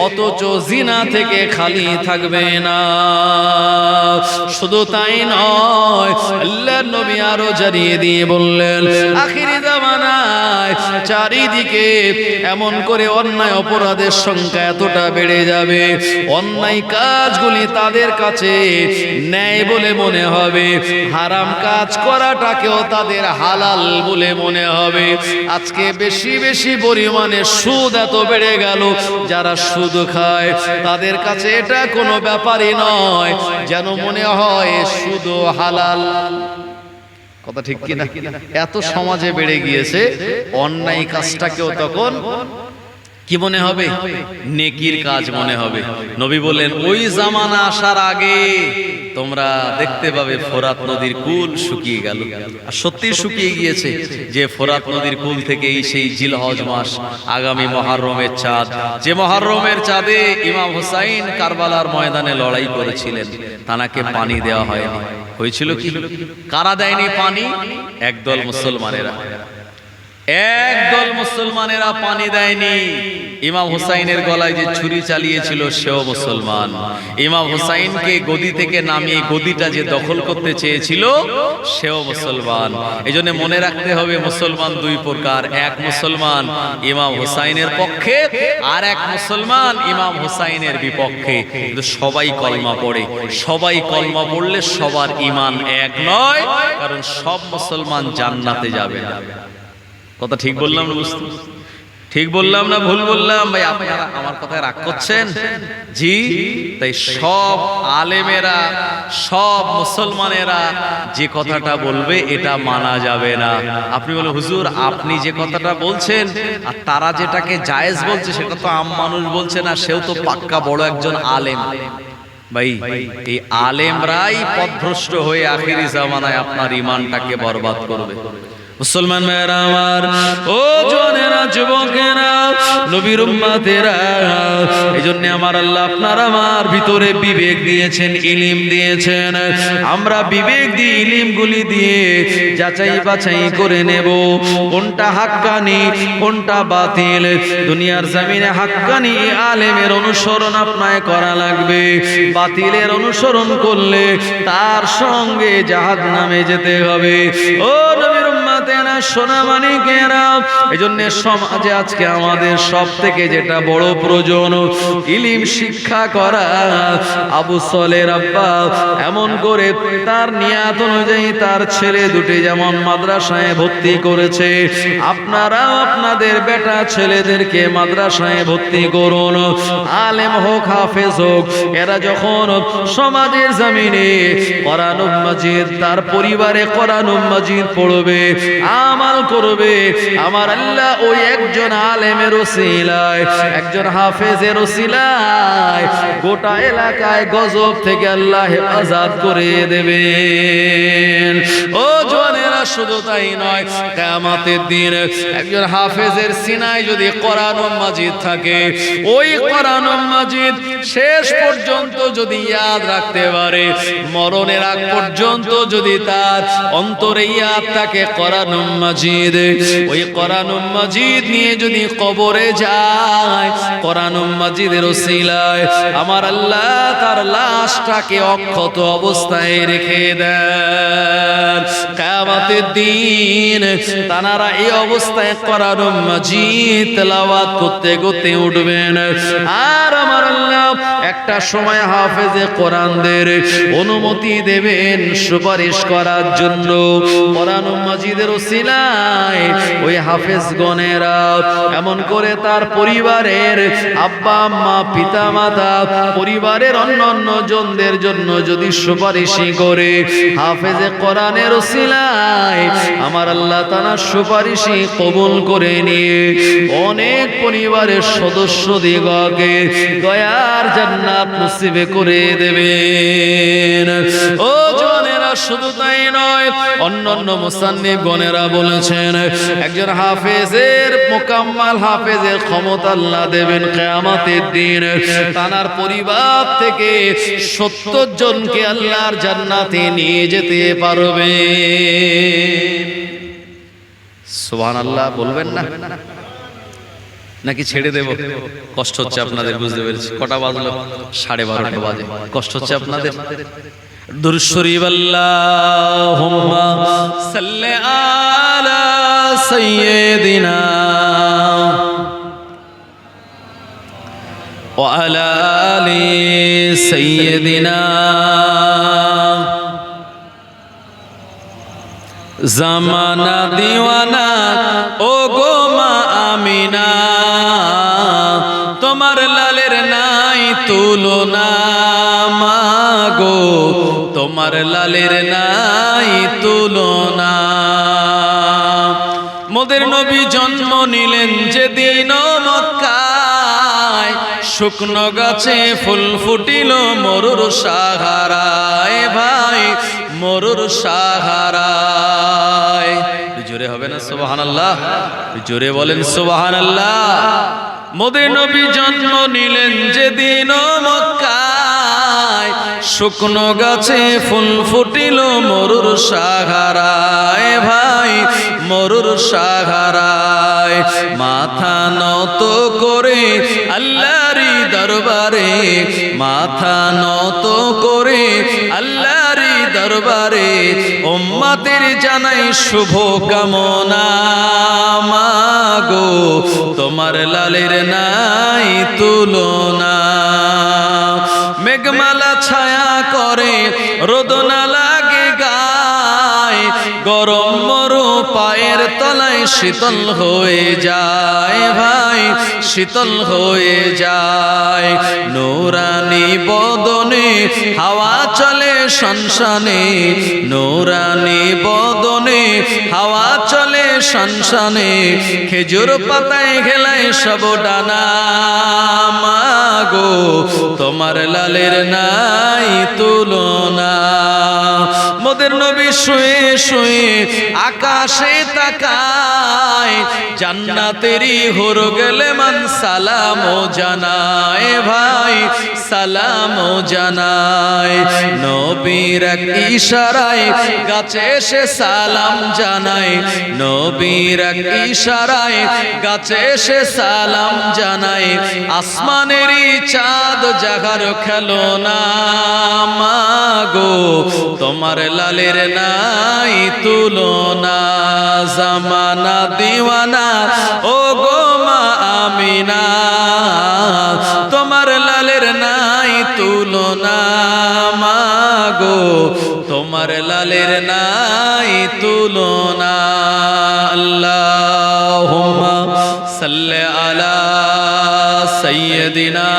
B: অথচ জিনা থেকে খালি থাকবে না। শুধু তাই নয়, আল্লাহর নবী আরো জানিয়ে দিয়ে বললেন, আখিরি জামানায়
C: চারিদিকে এমন করে অন্যায় অপরাধের সংখ্যা এতটা বেড়ে যাবে, অন্যায় কাজগুলি তাদের কাছে ন্যায় বলে মনে হবে, হারাম কাজ করাটাকেও তাদের হালাল বলে মনে হবে। আজকে বেশি বেশি পরিমাণে সুদ এত বেড়ে গেল, যারা সুদ খায় তাদের কাছে এটা কোনো ব্যাপারই নয়, যেন মনে হয় সুদ হালাল। কথা ঠিক কিনা? এত সমাজে বেড়ে গিয়েছে, অন্যায় কাজটাকেও তখন কি মনে হবে? নেকির কাজ মনে হবে। নবী বললেন ওই জামানা আসার আগে তোমরা দেখতে পাবে ফোরাত নদীর কুল শুকিয়ে গেল। আর সত্যি শুকিয়ে গিয়েছে, যে ফোরাত নদীর কুল থেকেই সেই জিলহজ মাস, আগামী মুহররমের চাঁদ, যে মুহররমের চাঁদে ইমাম হুসাইন কারবালার ময়দানে লড়াই করেছিলেন, তানাকে পানি দেওয়া হয়নি। হয়েছিল কি? কারা দেয়নি পানি? একদল মুসলমানেরা, একদল মুসলমানেরা পানি দেয়নি। ইমাম হুসাইনের গলায় যে ছুরি চালিয়েছিল সেও মুসলমান। ইমাম হুসাইনকে গদি থেকে নামিয়ে গদিটা যে দখল করতে চেয়েছিল সেও মুসলমান। এই জন্য মনে রাখতে হবে মুসলমান দুই প্রকার, এক মুসলমান ইমাম হুসাইনের পক্ষে, আর এক মুসলমান ইমাম হুসাইনের বিপক্ষে। কিন্তু সবাই কলমা পড়ে, সবাই কলমা পড়লে সবার ঈমান এক নয়, কারণ সব মুসলমান জান্নাতে যাবে না। কথা ঠিক বললাম না? বুঝতে ঠিক বললাম না ভুল বললাম? ভাই আপনারা আমার কথায় রাগ করছেন? জি। তাই সব আলেমেরা, সব মুসলমানেরা যে কথাটা বলবে এটা মানা যাবে না। আপনি বলে হুজুর আপনি যে কথাটা বলছেন আর তারা যেটাকে জায়েজ বলছে সেটা তো আম মানুষ বলছে না, সেও তো পাক্কা বড় একজন আলেম। ভাই এই আলেমরাই পথভ্রষ্ট হয়ে আখিরি জামানায় আপনার ঈমানটাকে বরবাদ করবে। মুসলমান ভাইরা আমার, ও জওয়ানেরা, যুবকেরা, নবীর উম্মতেরা, এইজন্য আমার আল্লাহ আপনার আমার ভিতরে বিবেক দিয়েছেন, ইলম দিয়েছেন। আমরা বিবেক দিয়ে ইলমগুলি দিয়ে যাচাই বাছাই করে নেব কোনটা হাক্কানি কোনটা বাতিল। দুনিয়ার জমিনে হাক্কানি আলেমের অনুসরণ আপনায় করা লাগবে, বাতিলের অনুসরণ করলে তার সঙ্গে জাহান্নামে যেতে হবে। ও নবীর উম্মতেরা, সোনামানিকেরা, এজন্য সমাজে আজকে আমাদের সব থেকে যেটা বড় প্রয়োজন ইলম শিক্ষা করা। আবু সলের আব্বা এমন করে তার নিয়াত অনুযায়ী তার ছেলে দুটি যেমন মাদ্রাসায় ভর্তি করেছে, আপনারাও আপনাদের বেটা ছেলেদেরকে মাদ্রাসায় ভর্তি করুন। আলেম হোক হাফেজ হোক, এরা যখন সমাজের জমিনে কোরআন মাজিদ, তার পরিবারে কোরআন মাজিদ পড়বে, আমাল করবে, আমার আল্লাহ ওই একজন আলেমের ওসিলায়, একজন হাফেজের ওসিলায় গোটা এলাকায় গজব থেকে আল্লাহ হেফাজত করে দেবেন। ও জওয়ানেরা, শুধু তাই নয়, কিয়ামতের দিন একজন হাফেজের সিনায় যদি কোরআন মাজিদ থাকে, ওই কোরআন মাজিদ শেষ পর্যন্ত যদি ইয়াদ রাখতে পারে, মরণের আগ পর্যন্ত যদি তার অন্তরে ইয়াদ থাকে কোরআন মাজিদ, ওই কোরআন মাজিদ নিয়ে যদি কবরে যায়, কোরআন মাজিদের ওসিলায় আমার আল্লাহ তার লাশটাকে অক্ষত অবস্থায় রেখে দেন। কিয়ামতের দিন তারা এই অবস্থায় কোরআন মাজিদ তেলাওয়াত করতে করতে উঠবেন। আর আমার আল্লাহ একটা সময় হাফেজে কোরআনদের অনুমতি দেবেন সুপারিশ করার জন্য। কোরআন মাজিদের ওসিলায় ওই হাফেজগণেরা এমন করে তার পরিবারের আব্বা আম্মা পিতা মাতা, পরিবারের অন্যান্য জনদের জন্য যদি সুপারিশি করে, হাফেজে কোরআনের ওসিলায় আমার আল্লাহ তাআলা সুপারিশি কবুল করে নিয়ে অনেক পরিবারের সদস্যদিগকে দয়ার জান্নাত নসিবে করে দেবেন। ও জওয়ানেরা, শুধু তাই নয়, অন্যান্য মুসান্নিফ গণেরা বলেছেন একজন হাফেজের, মুকাম্মাল হাফেজের ক্ষমতা আল্লাহ দেবেন কিয়ামতের দিন, তার পরিবার থেকে 70 জনকে আল্লাহর জান্নাতে নিয়ে যেতে পারবে। সুবহানাল্লাহ বলবেন না? নাকি ছেড়ে দেব? কষ্ট হচ্ছে আপনাদের, বুঝতে পেরেছি। কটা বাজলো? 12:30 বাজে। কষ্ট হচ্ছে আপনাদের? দুরূদ শরীফ আল্লাহুম্মা সাল্লি আলা সাইয়্যিদিনা ওয়া আলা আলি সাইয়্যিদিনা জামানা দিওয়ানা ও গো মা আমিনা, তোমার লালের নাই তুলনা মাগো, তোমার লালের নাই তুলনা। মোদের নবী জন্ম নিলেন যেদিন মক্কায়, শুকনো গাছে ফুল ফুটিল মরুর সাহারায় ভাই, মরুর সাহারায়। জোরে হবে না সুবহানাল্লাহ? জোরে বলেন সুবহানাল্লাহ। মোদের নবী জন্ম নিলেন যেদিন মক্কায়, শুকনো গাছে ফুল ফুটিল মরুর সাহারায় ভাই, মরুর সাহারায়। মাথা নত করে আল্লাহরই দরবারে, মাথা নত করে আল্লাহরই দরবারে, উম্মতের জানাই শুভ কামনা মাগো, তোমার লালের নাই তুলনা। মেঘমালা ছায়া করে রোদ না লাগে গায়, গরম মরু পায়ের তলায় শীতল হয়ে যায় ভাই, শীতল হয়ে যায়। নূরানি বদনে হাওয়া চলে শনশনে, নূরানি বদনে হাওয়া চলে শনশনে, খেজুর পাতায় ঘেলায় সব ডানা মাগো, তোমার লালের নাই তুলনা। মোদের নবী শুয়ে শুয়ে আকাশে তাকায়, জান্নাতেরই হুর গেলে মান সালাম জানায় ভাই, সালাম জানায়। নবীর এক ইশারায় গাছে এসে সালাম জানায়, নবীর এক ইশারায় গাছে এসে সালাম জানায়। আসমানেরই চাঁদ জাগার খেলনা মাগো, তোমার লালের নাই তুলনা। জামানা দিওয়ানা ও গো মা আমিনা, তোমার লালের নাই তুলনা মাগো, তোমার লালের নাই তুলনা। আল্লাহুম্মা সাল্লি আলা সাইয়্যিদিনা